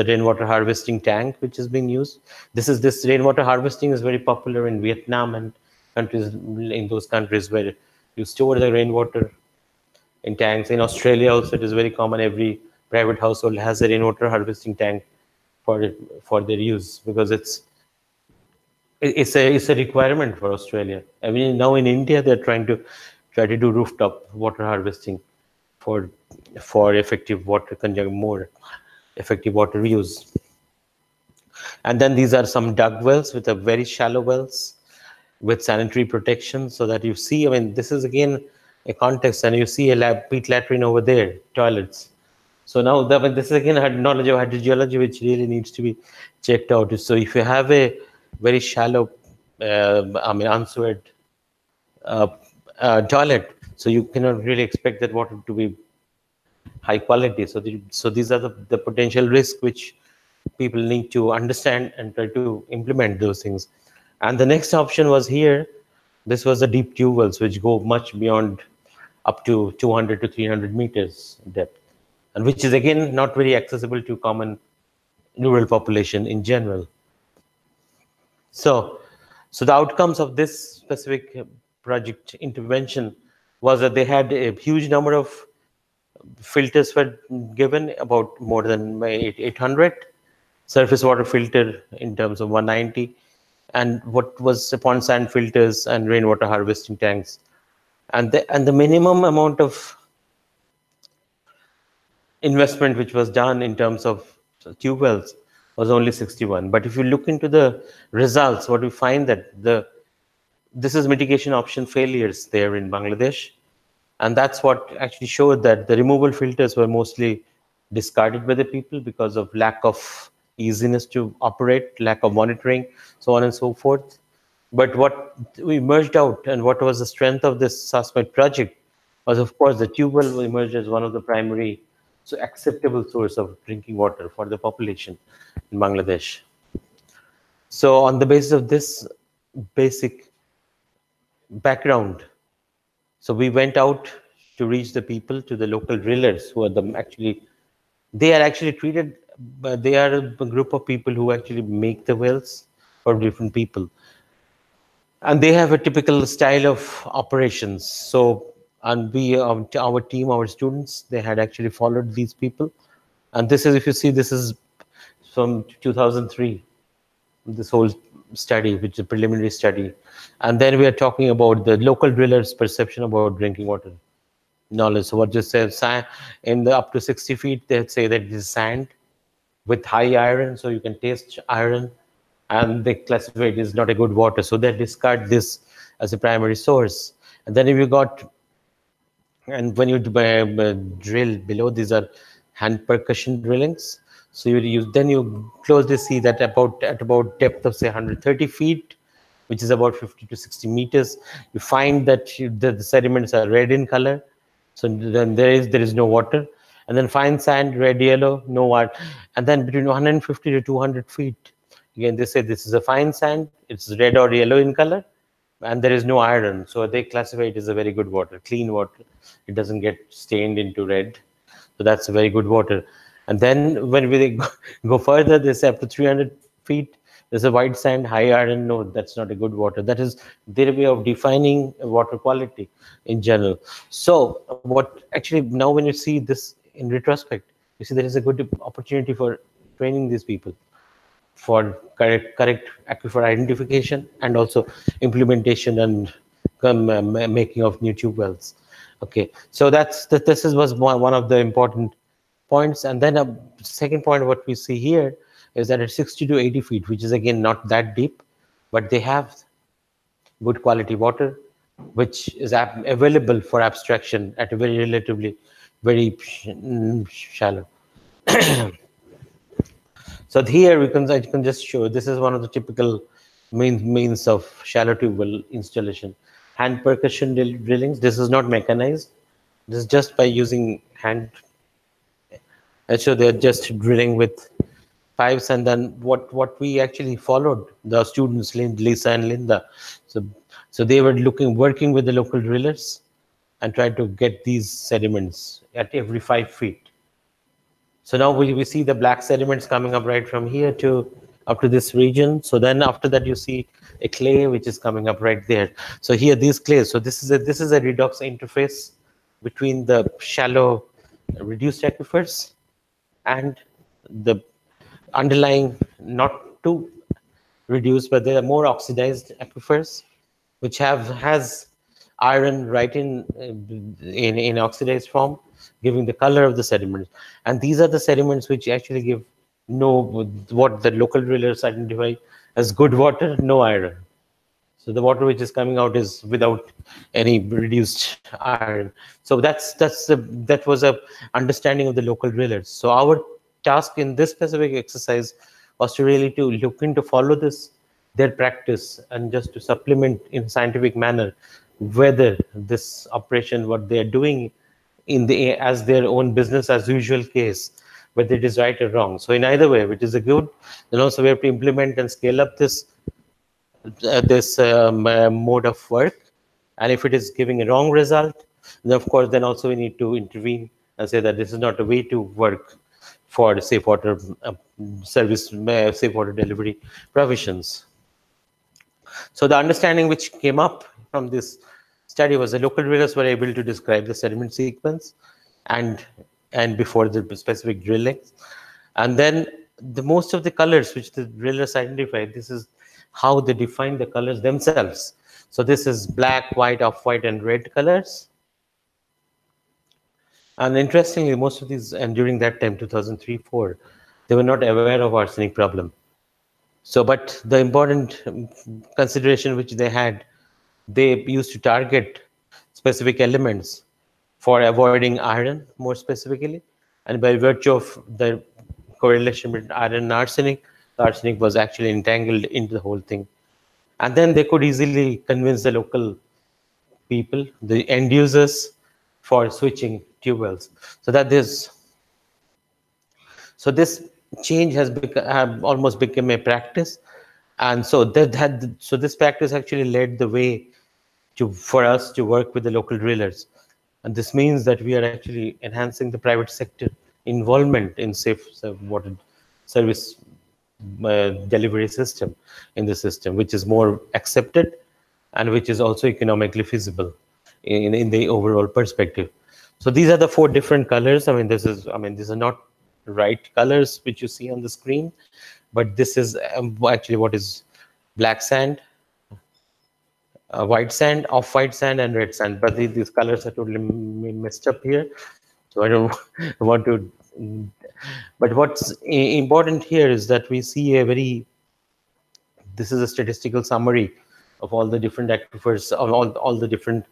rainwater harvesting tank which is being used. This rainwater harvesting is very popular in Vietnam and in those countries where you store the rainwater in tanks. In Australia also it is very common. Every private household has a rainwater harvesting tank for their use, because it's a requirement for Australia. I mean, now in India they're trying to do rooftop water harvesting for effective water consumption, more effective water use. And then these are some dug wells with a very shallow wells with sanitary protection, so that you see, I mean, this is again a context, and you see a peat latrine over there, toilets. So now this is again a knowledge of hydrogeology which really needs to be checked out. So if you have a very shallow, unswept toilet, so you cannot really expect that water to be high quality. So these are the potential risks which people need to understand and try to implement those things. And the next option was here. This was the deep tube wells, which go much beyond up to 200 to 300 meters depth, and which is again not very accessible to common rural population in general. So the outcomes of this specific project intervention was that they had a huge number of filters were given, about more than 800, surface water filter in terms of 190, and what was pond sand filters and rainwater harvesting tanks. And the minimum amount of investment which was done in terms of tube wells was only 61. But if you look into the results, what we find that this is mitigation option failures there in Bangladesh. And that's what actually showed that the removal filters were mostly discarded by the people because of lack of easiness to operate, lack of monitoring, so on and so forth. But what we emerged out, and what was the strength of this SASMIT project, was of course the tube well emerged as one of the primary, so acceptable source of drinking water for the population in Bangladesh. So on the basis of this basic background, so we went out to reach the people, to the local drillers who are they are actually treated, but they are a group of people who actually make the wells for different people. And they have a typical style of operations. So, and our team, our students, they had actually followed these people. And this is, if you see, this is from 2003, this whole study, which is a preliminary study. And then we are talking about the local drillers' perception about drinking water knowledge. So what just says, in the up to 60 feet, they say that it is sand with high iron, so you can taste iron, and they classify it as not a good water. So they discard this as a primary source. And then if you got, and when you drill below, these are hand percussion drillings. So then you closely see that at about depth of say 130 feet, which is about 50 to 60 meters, you find that the sediments are red in color. So then there is no water. And then fine sand, red, yellow, no water. And then between 150 to 200 feet, again, they say this is a fine sand, it's red or yellow in color, and there is no iron. So they classify it as a very good water, clean water. It doesn't get stained into red. So that's a very good water. And then when we go further, they say up to 300 feet, there's a white sand, high iron. No, that's not a good water. That is their way of defining water quality in general. So what actually, now when you see this in retrospect, you see there is a good opportunity for training these people for correct aquifer identification and also implementation and making of new tube wells. Okay, so this was one of the important points. And then a second point, what we see here is that at 60 to 80 feet, which is again not that deep, but they have good quality water, which is available for abstraction at a very relatively very shallow. So here I can just show, this is one of the typical means of shallow tube well installation. Hand percussion drillings. This is not mechanized. This is just by using hand. And so they're just drilling with pipes. And then what we actually followed, the students, Lisa and Linda. So they were working with the local drillers and tried to get these sediments at every 5 feet. So now we see the black sediments coming up right from here to up to this region. So then after that you see a clay which is coming up right there. So here these clays. So this is a redox interface between the shallow reduced aquifers and the underlying not too reduced, but they are more oxidized aquifers, which has iron right in oxidized form, giving the color of the sediments. And these are the sediments which actually give what the local drillers identify as good water, no iron. So the water which is coming out is without any reduced iron. So that was a understanding of the local drillers. So our task in this specific exercise was to really to look into follow their practice and just to supplement in a scientific manner whether this operation, what they are doing as their own business as usual case, whether it is right or wrong. So in either way, which is a good, then also we have to implement and scale up this mode of work. And if it is giving a wrong result, then of course then also we need to intervene and say that this is not a way to work for safe water service, safe water delivery provisions. So the understanding which came up from this study was the local drillers were able to describe the sediment sequence and before the specific drillings. And then most of the colors which the drillers identified, this is how they define the colors themselves. So this is black, white, off-white, and red colors. And interestingly, most of these, and during that time, 2003-04, they were not aware of arsenic problem. So, but the important consideration which they had, they used to target specific elements for avoiding iron more specifically. And by virtue of the correlation between iron and arsenic, the arsenic was actually entangled into the whole thing. And then they could easily convince the local people, the end users, for switching tube wells. So this change has almost become a practice. And so this practice actually led the way for us to work with the local drillers. And this means that we are actually enhancing the private sector involvement in safe water service delivery system in the system, which is more accepted and which is also economically feasible in the overall perspective. So these are the 4 different colors. I mean, these are not right colors which you see on the screen, but this is actually what is black sand, white sand, off-white sand, and red sand. But these colors are totally messed up here, so I don't want to. But what's important here is that we see a very. This is a statistical summary of all the different aquifers, of all the different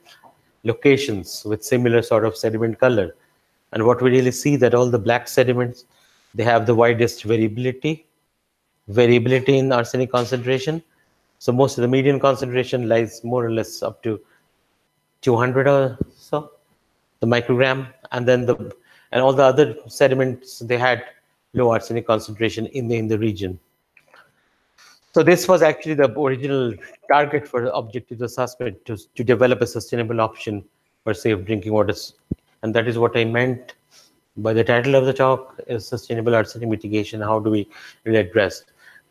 locations with similar sort of sediment color. And what we really see that all the black sediments, they have the widest variability in arsenic concentration. So most of the median concentration lies more or less up to 200 or so, the microgram, and then and all the other sediments, they had low arsenic concentration in the region. So this was actually the original target for the objective of SASMIT, to develop a sustainable option for safe drinking water. And that is what I meant by the title of the talk, is Sustainable Arsenic Mitigation. How do we really address?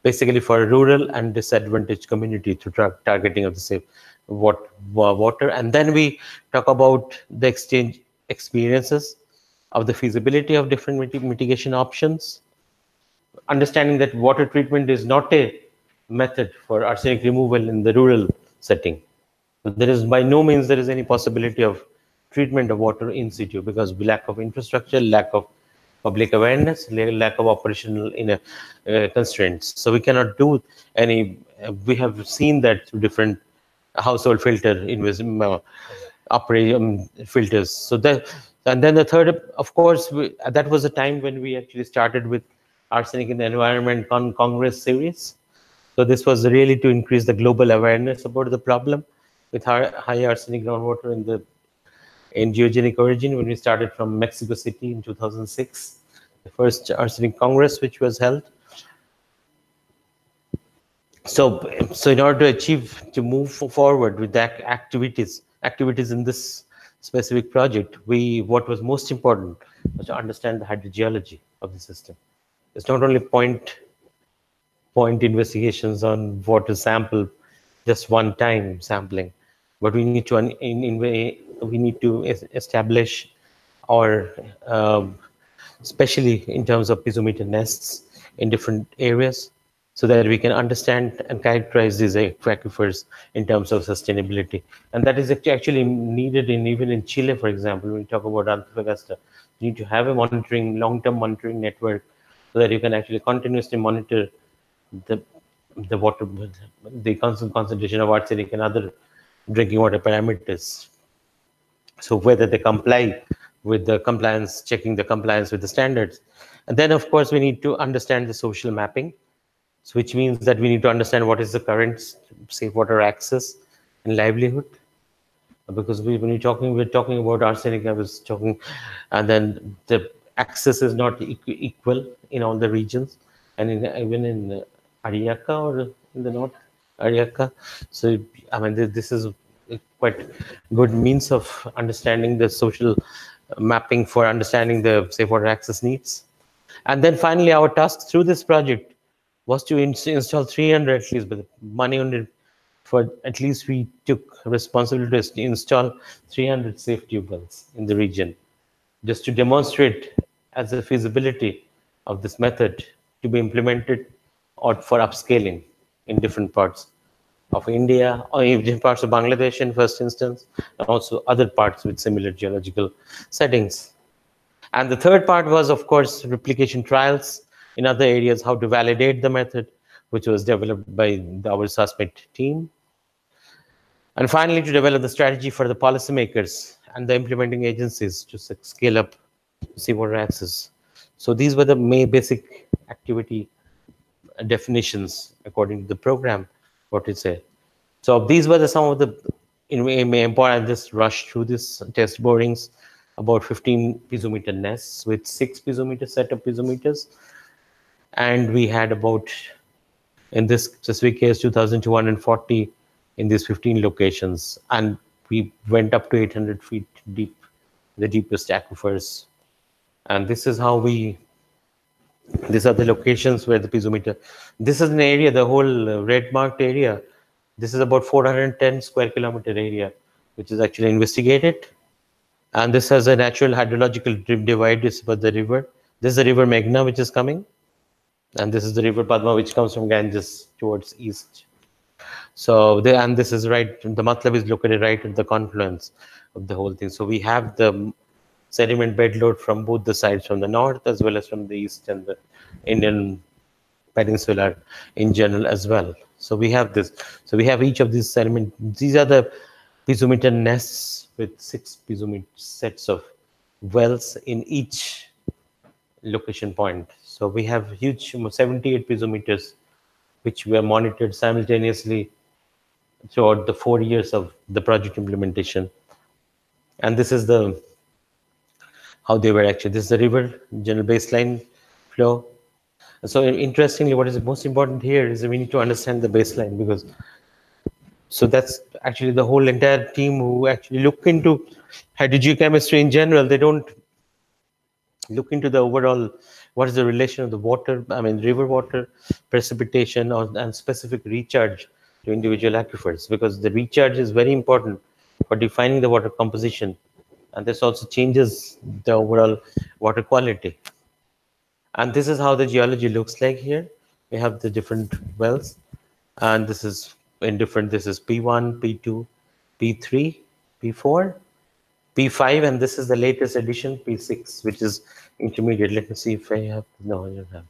Basically for a rural and disadvantaged community through targeting of the safe water. And then we talk about the exchange experiences of the feasibility of different mitigation options, understanding that water treatment is not a method for arsenic removal in the rural setting. There is by no means there is any possibility of treatment of water in situ, because lack of infrastructure, lack of public awareness, lack of operational constraints. So we cannot do any. We have seen that through different household filter filters. So that, and then the third, of course, that was a time when we actually started with Arsenic in the Environment Congress series. So this was really to increase the global awareness about the problem with high arsenic groundwater in geogenic origin, when we started from Mexico City in 2006, the first Arsenic Congress which was held. So in order to move forward with the activities in this specific project, what was most important was to understand the hydrogeology of the system. It's not only point investigations on water sample, just one time sampling, but we need to establish, or especially in terms of piezometer nests in different areas, so that we can understand and characterize these aquifers in terms of sustainability. And that is actually needed even in Chile, for example. When we talk about Antofagasta, you need to have a long-term monitoring network, so that you can actually continuously monitor the water, the concentration of arsenic and other drinking water parameters. So whether they comply with the compliance, checking the compliance with the standards. And then of course we need to understand the social mapping, so which means that we need to understand what is the current safe water access and livelihood. Because when we're talking about arsenic, I was talking, and then the access is not equal in all the regions, and even in Ariaka, or in the north, Ariaka. So I mean, this is quite good means of understanding the social mapping for understanding the safe water access needs. And then finally, our task through this project was to install 300 at least, but the money only for at least we took responsibility to install 300 safe tube wells in the region, just to demonstrate as the feasibility of this method to be implemented, or for upscaling in different parts of India, or in different parts of Bangladesh in first instance, and also other parts with similar geological settings. And the third part was, of course, replication trials in other areas, how to validate the method, which was developed by our SASMIT team. And finally, to develop the strategy for the policymakers and the implementing agencies to scale up seawater access. So these were the basic activity definitions according to the program, what it said. So these were some of the important. I just rushed through this test borings, about 15 piezometer nests with 6 set of piezometers. And we had about, in this specific case, 2,240 in these 15 locations. And we went up to 800 feet deep, the deepest aquifers. And this is how these are the locations where the piezometer, this is an area, the whole red marked area This is about 410 square kilometer area, which is actually investigated. And this has a natural hydrological divide. This is about the river. This is the river Meghna, which is coming. And this is the river Padma, which comes from Ganges towards east. So, and this is right, the Matlab is located right at the confluence of the whole thing. So we have the sediment bed load from both the sides, from the north as well as from the east and the Indian Peninsula in general as well. So we have this. So we have each of these sediment. These are the piezometer nests with 6 piezometer sets of wells in each location point. So we have huge 78 piezometers, which were monitored simultaneously throughout the 4 years of the project implementation. And this is the how they were actually. This is the river general baseline flow. So interestingly, what is most important here is that we need to understand the baseline, because so that's actually the whole entire team who actually look into hydrogeochemistry in general. They don't look into the overall, what is the relation of the water, I mean river water, precipitation, and specific recharge to individual aquifers, because the recharge is very important for defining the water composition, and this also changes the overall water quality. And this is how the geology looks like here. We have the different wells, and this is in different, this is P1, P2, P3, P4, P5, and this is the latest edition, P6, which is intermediate. Let me see if I have, no, I don't have.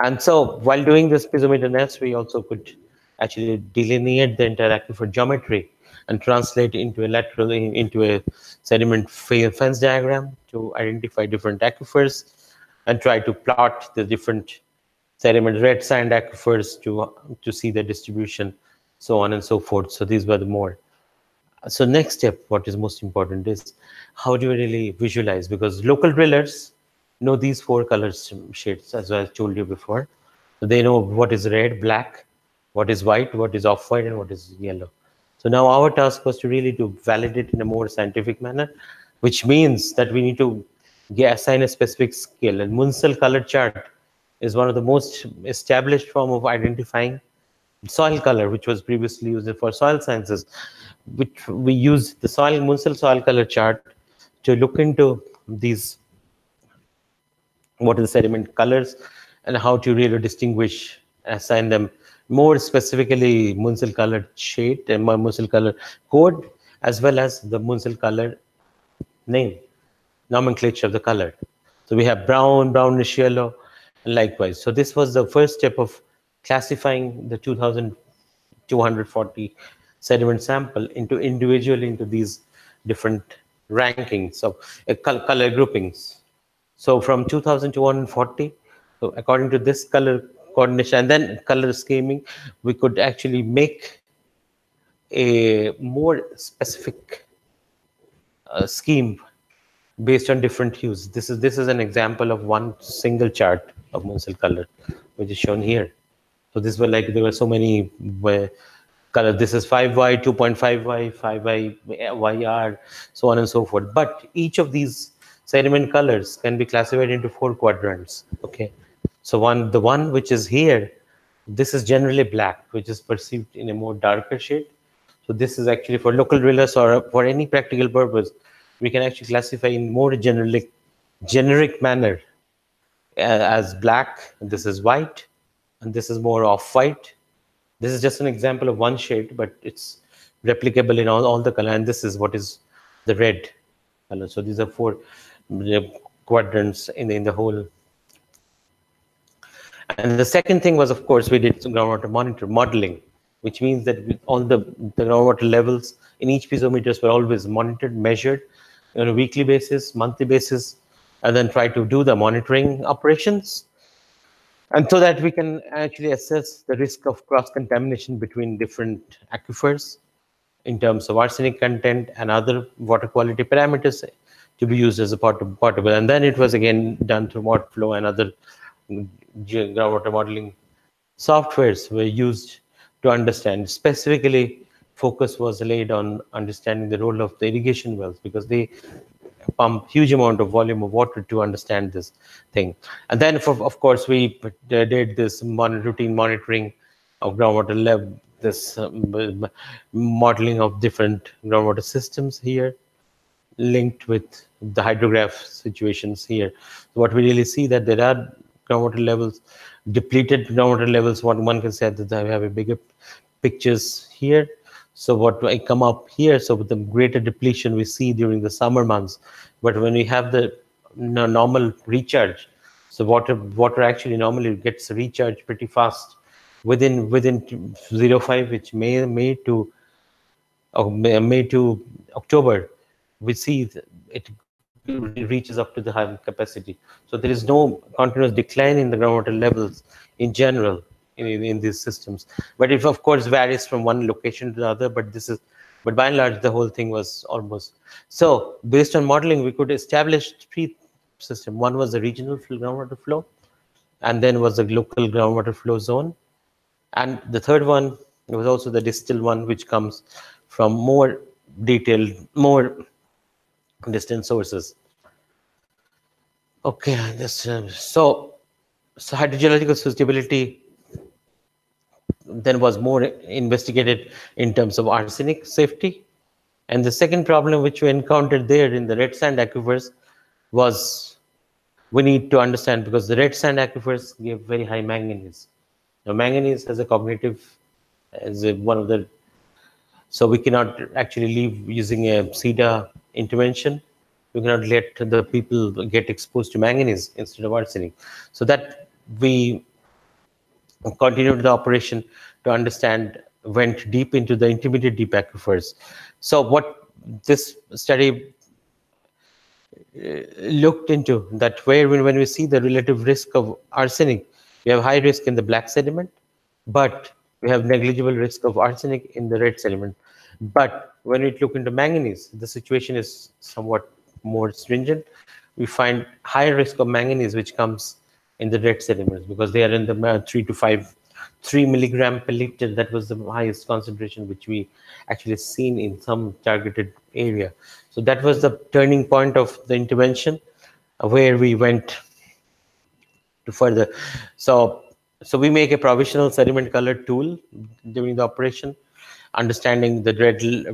And so while doing this piezometer nets, we also could actually delineate the entire aquifer geometry and translate into a lateral, into a sediment fence diagram to identify different aquifers and try to plot the different sediment red sand aquifers to see the distribution, so on and so forth. So these were the more. So next step, what is most important is how do you really visualize? Because local drillers know these 4 color shades, as I told you before. So they know what is red, black, what is white, what is off-white, and what is yellow. So now our task was to really to validate in a more scientific manner, which means that we need to assign a specific skill. And Munsell color chart is one of the most established form of identifying soil color, which was previously used for soil sciences, which we use the Munsell soil color chart to look into these, what are the sediment colors and how to really distinguish, assign them more specifically Munsell color shade and Munsell color code, as well as the Munsell color name, nomenclature of the color. So we have brown, brownish yellow, and likewise. So this was the first step of classifying the 2,240 sediment sample individually into these different rankings of color groupings. So from 2,240, so according to this color coordination and then color scheming, we could actually make a more specific scheme based on different hues. This is an example of one single chart of Munsell color, which is shown here. So this were like, there were so many colors. This is 5Y, 2.5Y, 5Y, YR, so on and so forth. But each of these sediment colors can be classified into 4 quadrants. Okay, so the one which is here, this is generally black, which is perceived in a more darker shade. So this is actually for local drillers or for any practical purpose, we can actually classify in more generic manner as black. This is white, and this is more off-white. This is just an example of one shade, but it's replicable in all the color. And this is what is the red color. So these are 4 quadrants in the whole. And the second thing was, of course, we did some groundwater modeling, which means that all the groundwater levels in each piezometers were always monitored, measured on a weekly basis, monthly basis, and then try to do the monitoring operations. And so that we can actually assess the risk of cross-contamination between different aquifers in terms of arsenic content and other water quality parameters to be used as a portable. And then it was again done through ModFlow and other groundwater modeling softwares were used to understand. Specifically, focus was laid on understanding the role of the irrigation wells, because they pump huge amount of volume of water to understand this thing. And then, of course, we did this routine monitoring of groundwater this modeling of different groundwater systems here, linked with the hydrograph situations here. So what we really see that there are groundwater levels, depleted groundwater levels. What one can say that I have a bigger pictures here. So what I come up here, so with the greater depletion we see during the summer months, but when we have the normal recharge, so water actually normally gets recharged pretty fast within 0.5, which May to May to October, we see it reaches up to the high capacity. So there is no continuous decline in the groundwater levels in general in these systems. But it of course varies from one location to the other. But by and large, the whole thing was almost. So based on modeling, we could establish three systems. One was the regional groundwater flow, and then was the local groundwater flow zone. And the third one was also the distal one, which comes from more detailed, more distant sources. Okay, so hydrogeological suitability then was more investigated in terms of arsenic safety. And the second problem which we encountered there in the red sand aquifers was we need to understand, because the red sand aquifers give very high manganese. Now, manganese has a cognitive, one of the, so we cannot actually leave using a SIDA intervention. We cannot let the people get exposed to manganese instead of arsenic. So that we continued the operation to understand, went deep into the intermediate deep aquifers. So what this study looked into, that where when we see the relative risk of arsenic, we have high risk in the black sediment, but we have negligible risk of arsenic in the red sediment. But when we look into manganese, the situation is somewhat more stringent. We find higher risk of manganese, which comes in the red sediments, because they are in the 3 milligram per liter. That was the highest concentration which we actually seen in some targeted area. So that was the turning point of the intervention, where we went to further. So we make a provisional sediment color tool during the operation, understanding the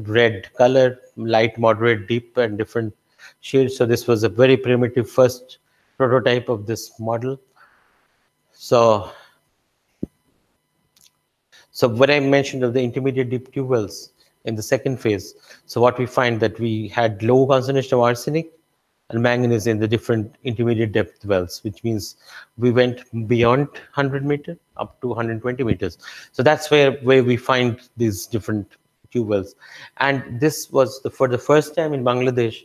red color, light, moderate, deep, and different shades. So this was a very primitive first prototype of this model. So what I mentioned of the intermediate deep tube wells in the second phase, so what we find that we had low concentration of arsenic and manganese in the different intermediate depth wells, which means we went beyond 100 meters up to 120 meters. So that's where we find these different tube wells. And this was for the first time in Bangladesh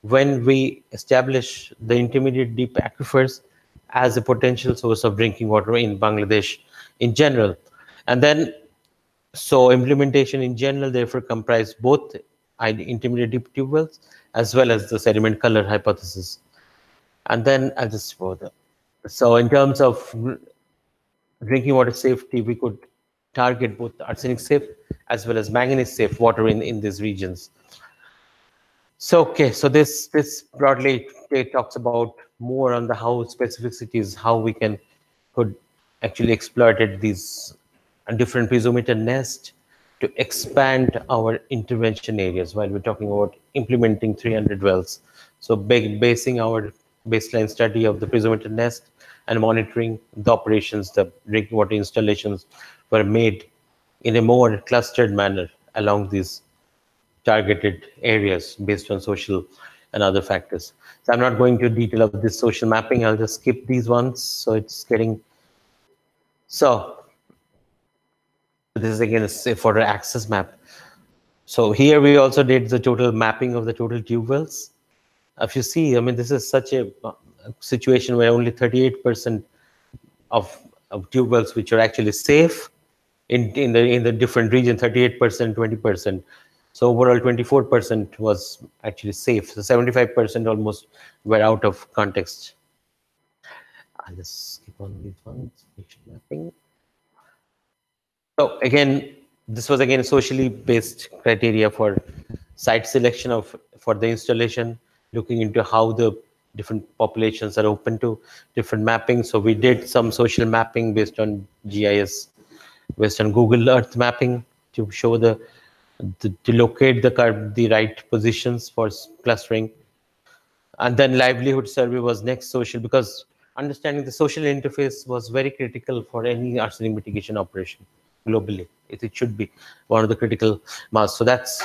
when we establish the intermediate deep aquifers as a potential source of drinking water in Bangladesh in general. And then, so implementation in general therefore comprised both intermediate deep tube wells as well as the sediment color hypothesis. And then I'll just further. So in terms of drinking water safety, we could target both arsenic safe as well as manganese safe water in these regions. So okay, so this broadly talks about more on the how specificities, how we could actually exploited these different piezometer nest to expand our intervention areas while we're talking about implementing 300 wells. So basing our baseline study of the piezometer nest and monitoring the operations, the drinking water installations were made in a more clustered manner along these targeted areas based on social and other factors. So I'm not going to detail of this social mapping. I'll just skip these ones. So it's getting, so this is again a for an access map. So here we also did the total mapping of the total tube wells. If you see, I mean, this is such a situation where only 38% of tube wells which are actually safe in the different region, 38%, 20%. So overall 24% was actually safe. So 75% almost were out of context. I'll just skip on these ones, mapping. So again, this was again socially based criteria for site selection for the installation, looking into how the different populations are open to different mapping. So we did some social mapping based on GIS based on Google Earth mapping to show to locate the right positions for clustering. And then livelihood survey was next, social, because understanding the social interface was very critical for any arsenic mitigation operation globally. It should be one of the critical mass. So that's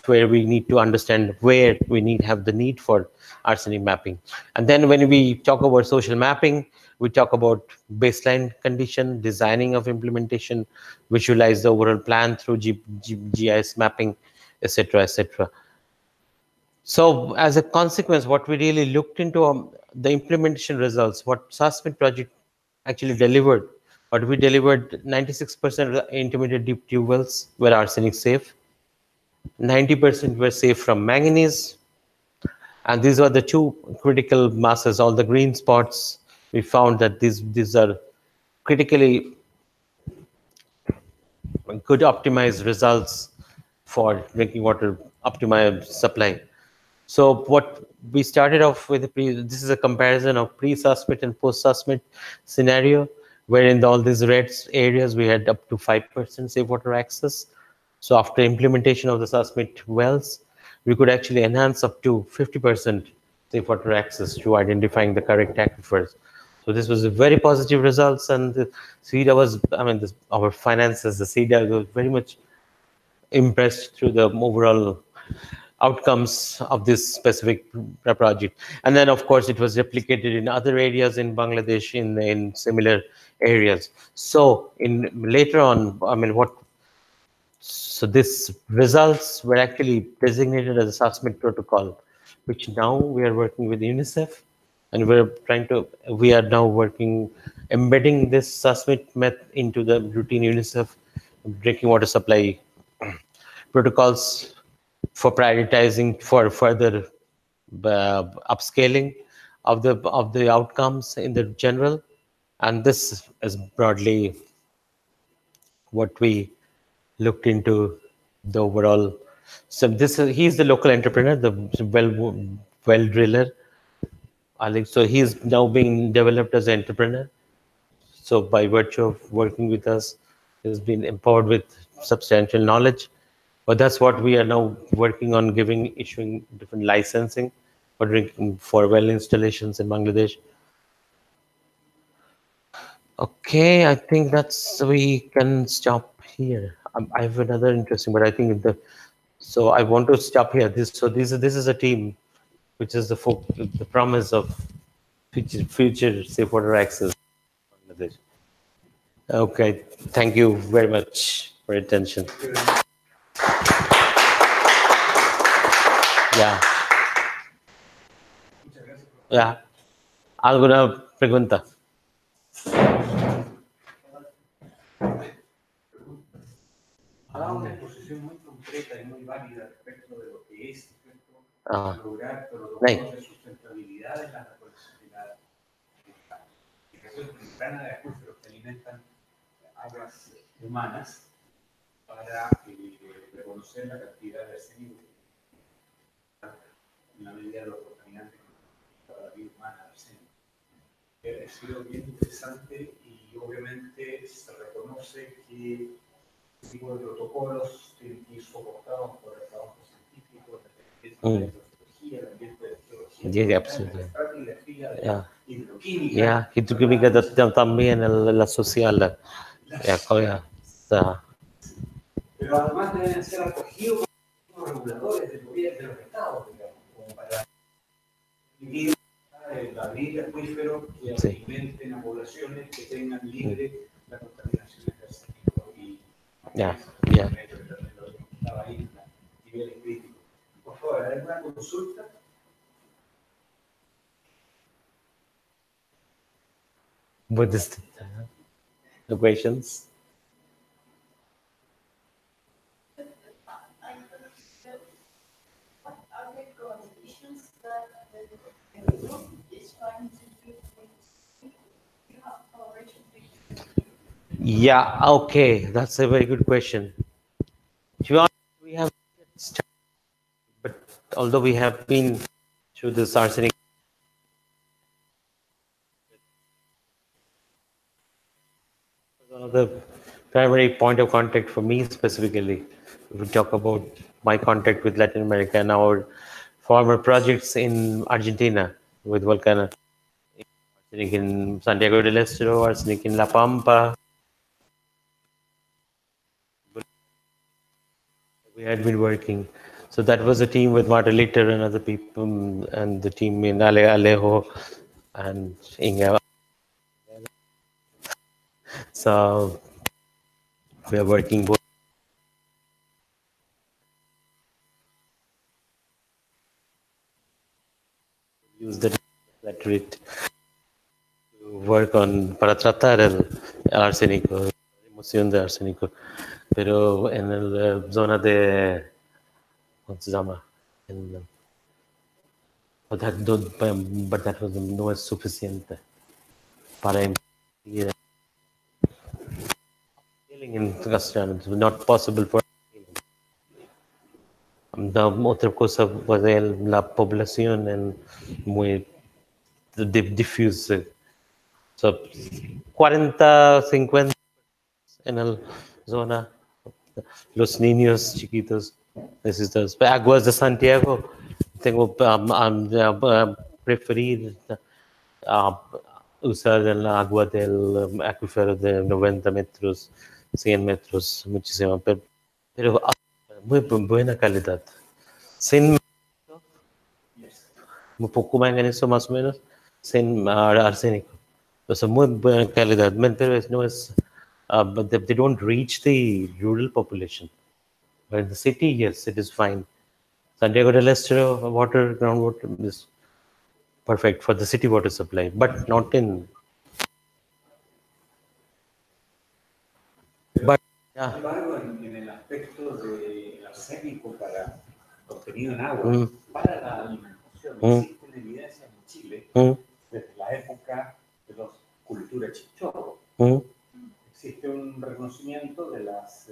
where we need to understand where we have the need for arsenic mapping. And then when we talk about social mapping, we talk about baseline condition, designing of implementation, visualize the overall plan through GIS mapping, etc., etc. So as a consequence, what we really looked into the implementation results, what SASMIT project actually delivered, what we delivered, 96% of the intermediate deep tube wells were arsenic safe, 90% were safe from manganese, and these are the two critical masses, all the green spots. We found that these are critically good optimized results for drinking water optimized supply. So what we started off with, this is a comparison of pre-SASMIT and post-SASMIT scenario, where in all these red areas we had up to 5% safe water access. So after implementation of the SASMIT wells, we could actually enhance up to 50% safe water access to identifying the correct aquifers. So this was a very positive results, and the CEDA was, our finances, the CEDA was very much impressed through the overall outcomes of this specific project. And then of course it was replicated in other areas in Bangladesh in similar areas. So in later on, so these results were actually designated as a SASMIT protocol, which now we are working with UNICEF, and we are now working, embedding this SASMIT method into the routine UNICEF drinking water supply protocols for prioritizing for further upscaling of the outcomes in the general. And this is broadly what we looked into the overall. So he's the local entrepreneur, the well driller, Alex. So he's now being developed as an entrepreneur. So by virtue of working with us, he's been empowered with substantial knowledge. But that's what we are now working on, issuing different licensing for well installations in Bangladesh. Okay, I think we can stop here. I have another interesting, but I think so I want to stop here. This is a team, which is the promise of future safe water access in Bangladesh. Okay, thank you very much for your attention. Yeah. Yeah. ¿Alguna pregunta? Ha dado una exposición muy concreta y muy válida respecto de lo que es lograr protocolos de sustentabilidad en la aplicación temprana de acuíferos que alimentan aguas humanas para reconocer la cantidad de arsénico en la medida de los contaminantes para la vida humana de arsénico. Ha sido bien interesante y obviamente se reconoce que este tipo de protocolos tienen que ir soportados por el trabajo científico, la tecnología, el ambiente de geología, Yeah, absolutely. la estratigrafía de la hidroquímica. Yeah, hidroquímica también, la social. Pero además deben ser acogidos por los reguladores del gobierno, de los estados, digamos, como para abrir acuíferos que alimenten a poblaciones que tengan libre la contaminación de arsénico y estaba ahí a niveles críticos. Por favor, ¿hay alguna consulta? Buddhist questions? Yeah, okay, that's a very good question. To be honest, we have started, but although we have been through this arsenic, one of the primary point of contact for me specifically. If we talk about my contact with Latin America and our former projects in Argentina with Volcano, Arsenic in Santiago del Estero, Arsenic in La Pampa. We had been working. So that was a team with Marta Litter and other people, and the team in Alejo and Inga. So we are working both. Use that rate to work on para tratar el arsénico, la remoción de arsénico, pero en la zona de, ¿cómo se llama? But that no es suficiente para impedir healing in Castellano. It's not possible for la otra cosa pues la población en muy difusa. So, 40, 50 en la zona, los niños chiquitos necesitan aguas de Santiago. Tengo preferir usar el agua del acuífero de 90 metros, 100 metros, muchísimo, pero muy buena calidad. Sin un poco manganeso más o menos, sin arsénico. O sea, muy buena calidad, pero no es, but they don't reach the rural population. But in the city, yes, it is fine. Santiago del Estero groundwater is perfect for the city water supply, but not in. But Sin embargo, en el aspecto del arsénico para contenido en agua, para la alimentación, existen evidencias en Chile desde la época de la cultura chinchorro. Existe un reconocimiento de las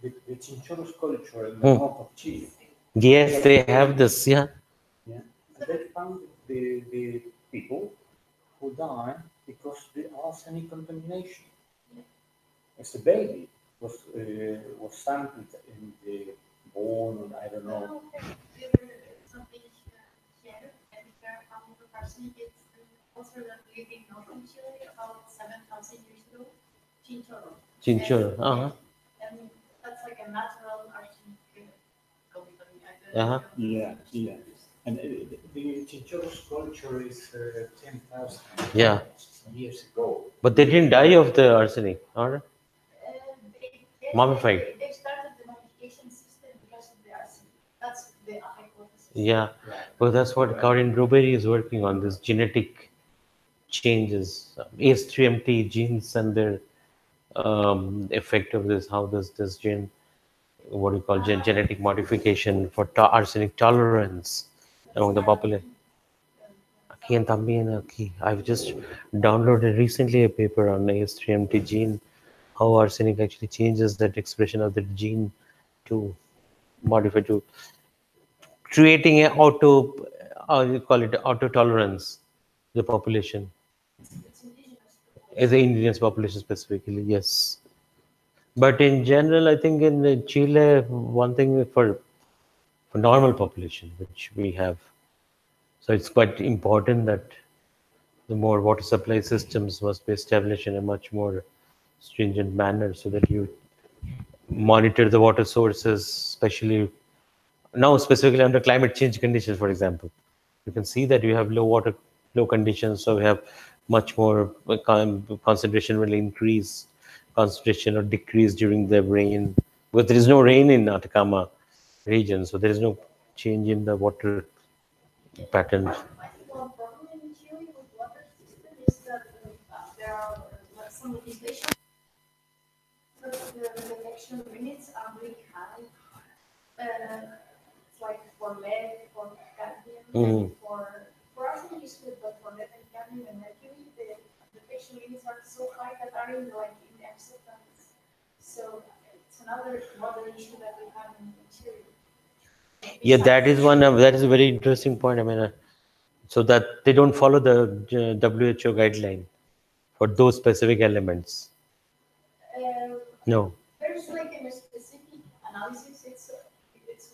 the chinchorro's culture in the north of Chile. Yes, they have this, yeah. Yeah. And they found the people who died because of the arsenic contamination. As a baby was sampled in the bone, I don't know. Something here, and there arsenic is also that living north in Chile about 7,000 years ago. Chinchorro. And that's like a natural arsenic company. Yeah. And the chinchorro's culture is 10,000 years ago. But they didn't die of the arsenic, or mummified. They started the mummification system because of the arsenic. That's the hypothesis. Yeah, well, that's what Karin Rubery is working on, this genetic changes, ACE3MT genes and their effect of this, how does this gene, what we call genetic modification for arsenic tolerance among the population. I've just downloaded recently a paper on AS3MT gene, how arsenic actually changes that expression of the gene to modify to creating an you call it auto tolerance, the population. As the indigenous population specifically, yes. But in general, I think in Chile, one thing for normal population, which we have, so it's quite important that the more water supply systems must be established in a much more stringent manner so that you monitor the water sources, especially now specifically under climate change conditions, for example. You can see that you have low conditions, so we have much more concentration will increase, concentration or decrease during the rain, but there is no rain in Atacama region, so there is no change in the water pattern. One problem in Chile with water system is that there are some limitations. But the detection limits are really high. It's like for lead, for cadmium, for arsenic is good, but for lead and cadmium and mercury, the detection limits are so high that are in like in acceptance. So it's another water issue that we have in Chile. Yeah, that is one. That is a very interesting point. I mean, so that they don't follow the WHO guideline for those specific elements? Uh, No. there's like a specific analysis. It's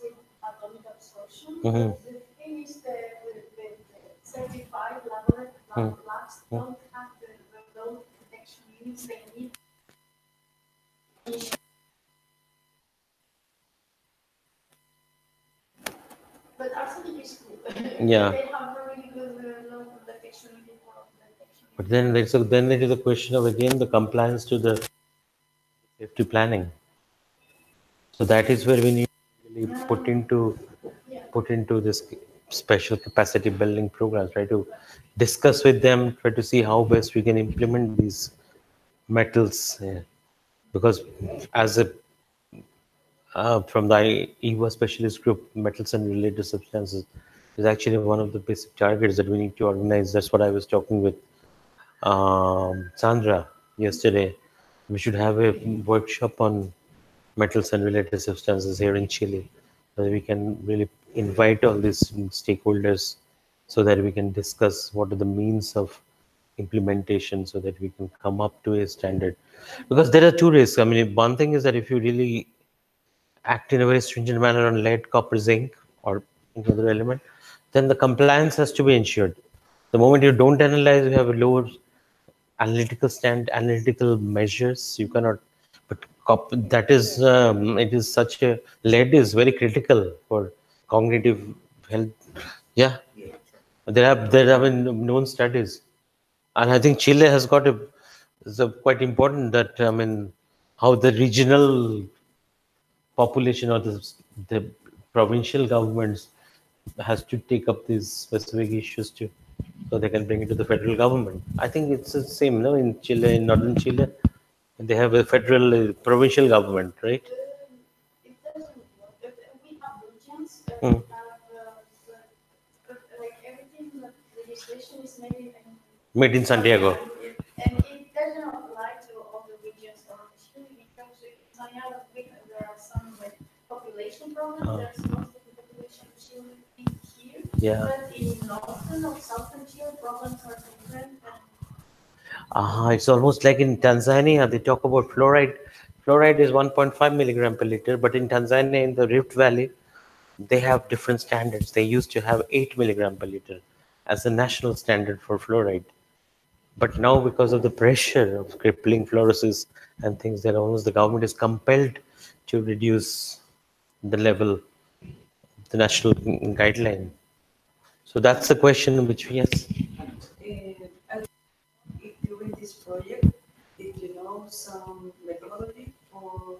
with atomic absorption. Mhm. But the thing is that the certified labs don't have the load detection units they need. But arsenic is cool. Yeah. They have really good load detection unit for detection. But then it is a question of again the compliance to the safety planning. So that is where we need to really put into this special capacity building programs. Try to discuss with them. Try to see how best we can implement these metals. Because as a from the EVA specialist group, metals and related substances is actually one of the basic targets that we need to organize. That's what I was talking with Sandra yesterday. We should have a workshop on metals and related substances here in Chile, so that we can really invite all these stakeholders, so that we can discuss what are the means of implementation, so that we can come up to a standard. Because there are two risks. I mean, one thing is that if you really act in a very stringent manner on lead, copper, zinc, or any other element, then the compliance has to be ensured. The moment you don't analyze, you have a lower analytical measures. You cannot. But that is it is such a lead is very critical for cognitive health. Yeah, there have been known studies, and I think Chile has got a is a quite important that I mean how the regional population or the provincial governments has to take up these specific issues too, so they can bring it to the federal government. I think it's the same, no, in Chile, in northern Chile, they have a federal, provincial government, right? It doesn't work. We have regions that Mm. have, but like everything, the legislation is made in Made in Santiago. and it doesn't apply to all the regions around Chile because in Santiago there are some like population problems. There's most of the population of Chile in here, Yeah. but in northern or southern Chile, problems are different. It's almost like in Tanzania, they talk about fluoride. Fluoride is 1.5 milligram per liter, but in Tanzania, in the Rift Valley, they have different standards. They used to have 8 milligram per liter as the national standard for fluoride. But now, because of the pressure of crippling fluorosis and things, that almost the government is compelled to reduce the level, the national guideline. So that's the question which, yes. If during this project, did you know some methodology for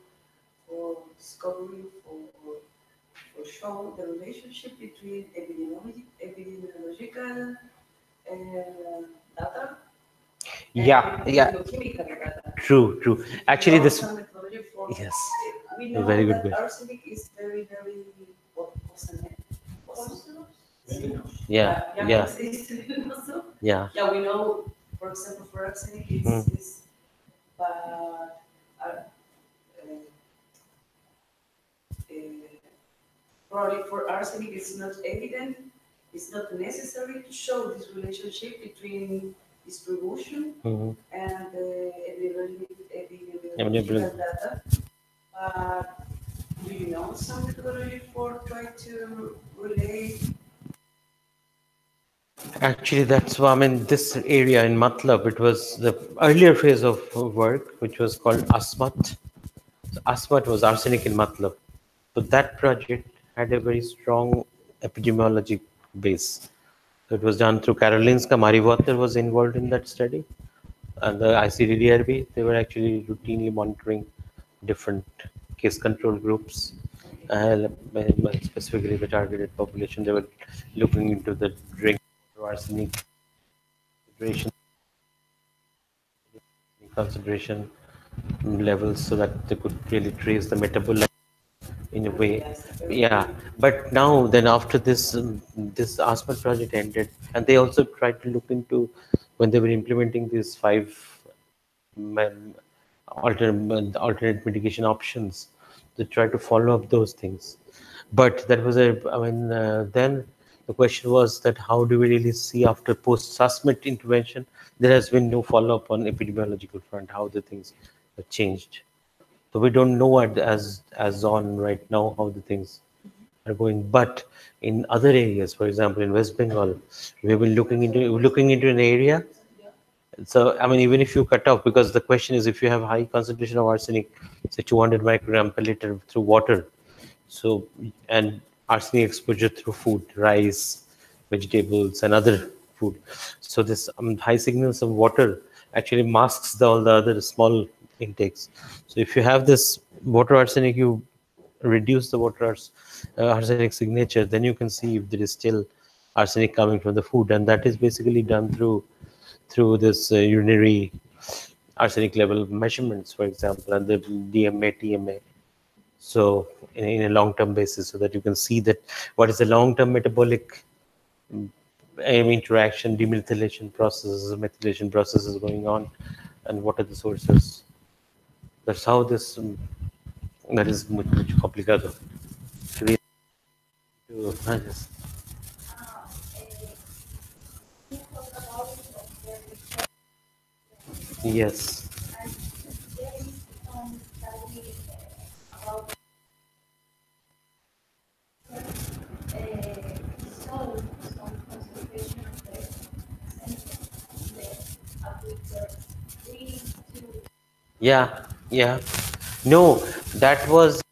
discovering for showing the relationship between epidemiological data Yeah, and yeah, geochemical data? true. Actually, Know this, some methodology for yes, we a know very good that question. arsenic is very Yeah, yeah, also. yeah. Yeah, we know, for example, for arsenic, it's but probably for arsenic, it's not evident. It's not necessary to show this relationship between distribution Mhm. and Epidemiological. epidemiological data. Do you know some methodology for trying to relate? Actually, that's why I mean this area in Matlab. It was the earlier phase of work, which was called ASMAT. So ASMAT was arsenic in Matlab. So that project had a very strong epidemiologic base. So it was done through Karolinska. Mariwater was involved in that study, and the ICDDRB. They were actually routinely monitoring different case control groups, specifically the targeted population. They were looking into the drink water arsenic concentration, levels, so that they could really trace the metabolite in a way. Yeah, but now then after this this ASMAT project ended, and they also tried to look into when they were implementing these five um, alternate mitigation options. They try to follow up those things, but that was a I mean then The question was that how do we really see after post-SASMIT intervention, there has been no follow-up on epidemiological front, how the things have changed. So we don't know as on right now how the things are going. But in other areas, for example, in West Bengal, we've been looking into an area. So I mean, even if you cut off, because the question is if you have high concentration of arsenic, say 200 microgram per liter through water, so and arsenic exposure through food, rice, vegetables, and other food. So this high signals of water actually masks all the other small intakes. So if you have this water arsenic, you reduce the arsenic signature, then you can see if there is still arsenic coming from the food, and that is basically done through this urinary arsenic level measurements, for example, and the DMA, TMA. So in a long-term basis, so that you can see that what is the long-term metabolic interaction, demethylation processes, methylation processes going on, and what are the sources. That's how this, that is mucho complicado. Actually, yes. You talk about the research, Yes. and there is some study about dissolve some concentration of the arsenic in the leading to Yeah, yeah. No, that was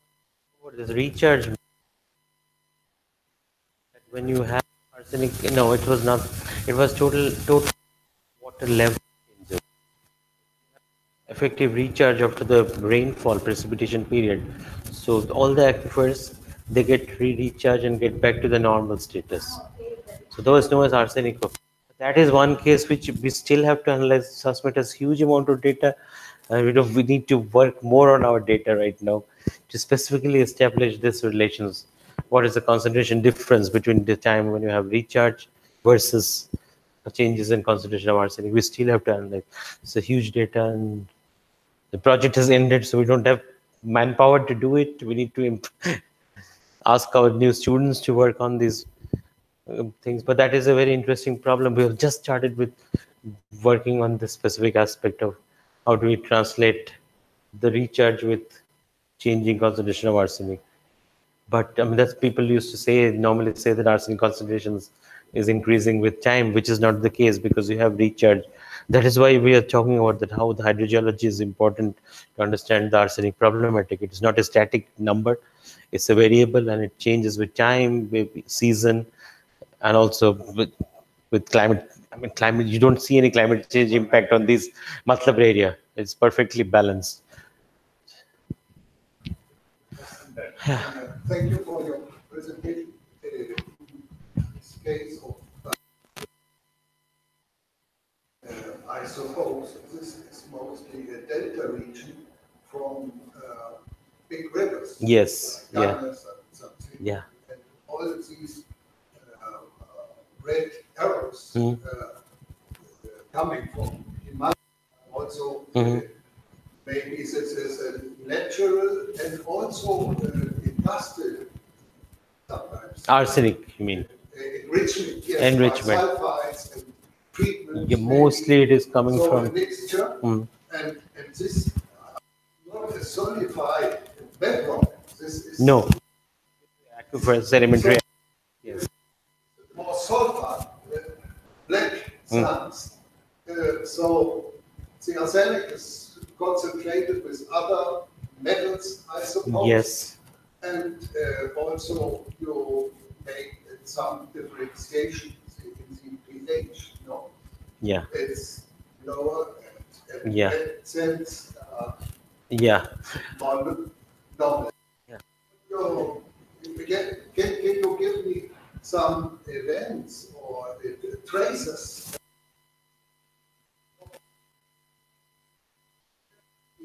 what is recharge when you have arsenic. No, it was not. It was total water level changes. Effective recharge after the rainfall precipitation period. So all the aquifers, they get recharged and get back to the normal status. So there was no as arsenic. That is one case which we still have to analyze. SASMIT has huge amount of data. We need to work more on our data right now to specifically establish this relations. What is the concentration difference between the time when you have recharge versus changes in concentration of arsenic? We still have to analyze. It's a huge data, and the project has ended, so we don't have manpower to do it. We need to ask our new students to work on these things. But that is a very interesting problem. We have just started with working on this specific aspect of how do we translate the recharge with changing concentration of arsenic. But I mean, that's people used to normally say that arsenic concentrations is increasing with time, which is not the case because you have recharge. That is why we are talking about that how the hydrogeology is important to understand the arsenic problematic. It is not a static number; it's a variable, and it changes with time, with season, and also with climate. I mean, climate. You don't see any climate change impact on this Matlab area. It's perfectly balanced. Thank you for your presentation. This case of, I suppose this is mostly a delta region from big rivers. Yes. Like Yeah. Ganges and something. Yeah. And all these red arrows coming from Himalaya also. Maybe this is a natural and also industrial sometimes. Arsenic, you mean? Enrichment, yes, Enrichment. by sulfides and treatment. Yeah, mostly it is coming so from a mixture, and this not a solidified bedrock. This is no aquifer sedimentary. Yes. more sulfide, black sands. So the arsenic is concentrated with other metals, I suppose. Yes. And also you make some differentiation in the pH. No, Yeah. it's lower and Yeah. sense Yeah. normal. Yeah. So, can you give me some events or traces?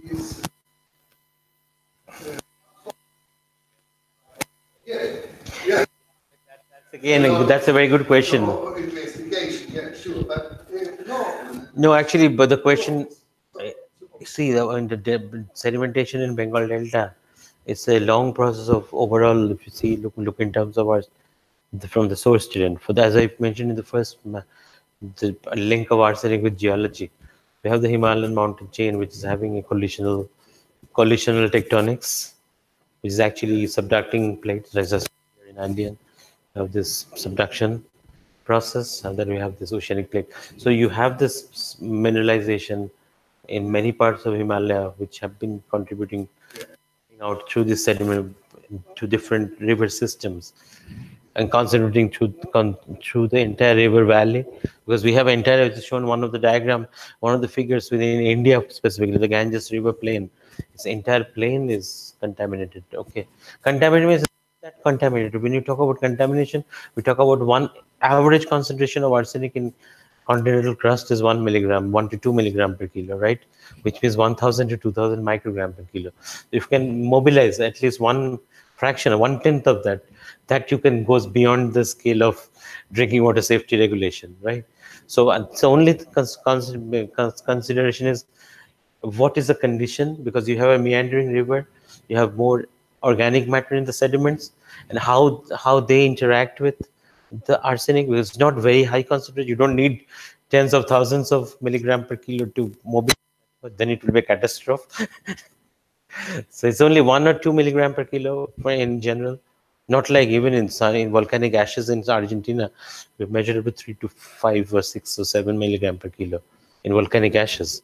Is, yeah. Again, that's a very good question. No, investigation, yeah, sure, but no. No, actually, but the question, see, in the sedimentation in Bengal Delta, it's a long process of overall. If you see, look in terms of our from the source student. For the, as I mentioned in the first, the link of arsenic with geology. We have the Himalayan mountain chain, which is having a collisional tectonics, which is actually subducting plates, like just here in Andean. We have this subduction process, and then we have this oceanic plate. So you have this mineralization in many parts of Himalaya, which have been contributing out through this sediment to different river systems and concentrating through the entire river valley, because we have entire, it's shown one of the diagram, one of the figures within India specifically, the Ganges river plain. Its entire plain is contaminated. Okay, contaminated means that contaminated. When you talk about contamination, we talk about one average concentration of arsenic in continental crust is 1 milligram, 1 to 2 milligram per kilo, right? Which means 1,000 to 2,000 microgram per kilo. If you can mobilize at least one fraction, 1/10 of that, that you can goes beyond the scale of drinking water safety regulation, right? So, so only consideration is what is the condition, because you have a meandering river, you have more organic matter in the sediments, and how they interact with the arsenic, because it's not very high concentration. You don't need tens of thousands of milligram per kilo to mobilize, but then it will be a catastrophe. So it's only 1 or 2 milligram per kilo in general. Not like even in volcanic ashes in Argentina, we've measured up to 3 to 5 or 6 or 7 milligram per kilo in volcanic ashes.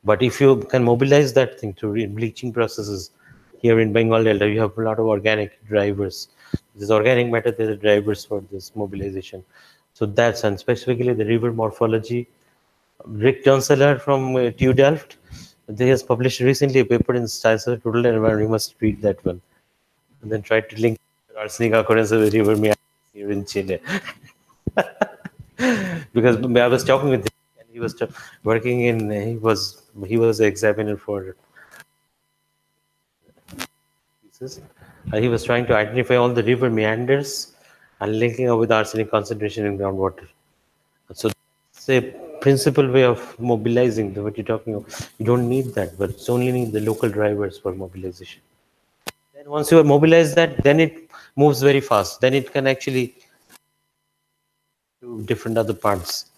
But if you can mobilize that thing through bleaching processes here in Bengal Delta, you have a lot of organic drivers. This organic matter, they're the drivers for this mobilization. So that's, and specifically the river morphology. Rick Jonseller from TU Delft, he has published recently a paper in Science of Total Environment. You must read that one. And then try to link arsenic occurrence with river meanders here in Chile. Because I was talking with him, and he was working in, he was the examiner for pieces. And he was trying to identify all the river meanders and linking up with arsenic concentration in groundwater. So it's a principal way of mobilizing what you're talking about. You don't need that, but it's only need the local drivers for mobilization. Then once you mobilize that, then it moves very fast. Then it can actually do different other parts.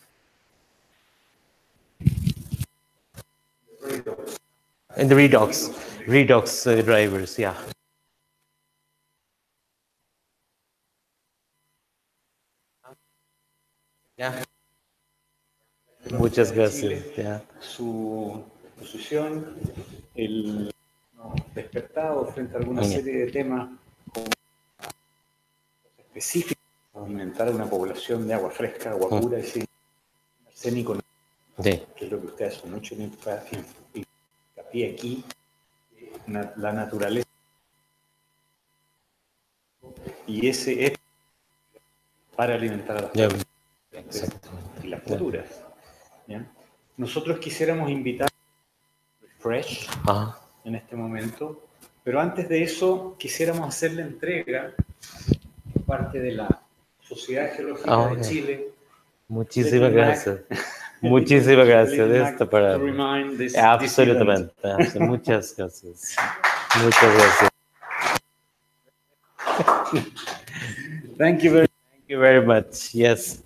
In the redox drivers, yeah. Yeah. Muchas gracias. Yeah. Su posición, el despertado frente a alguna serie de temas específicos para aumentar una población de agua fresca, agua pura y sin arsénico, que es lo que usted hace mucho hincapié aquí, la naturaleza. Y ese es para alimentar a las plantas y las futuras. ¿Ya? Nosotros quisiéramos invitar a Refresh en este momento, pero antes de eso quisiéramos hacer la entrega por parte de la Sociedad Geológica de Chile. Muchísimas gracias. Muchísimas gracias de esto para absolutamente. Muchas gracias. Muchas gracias. Thank you very much. Yes.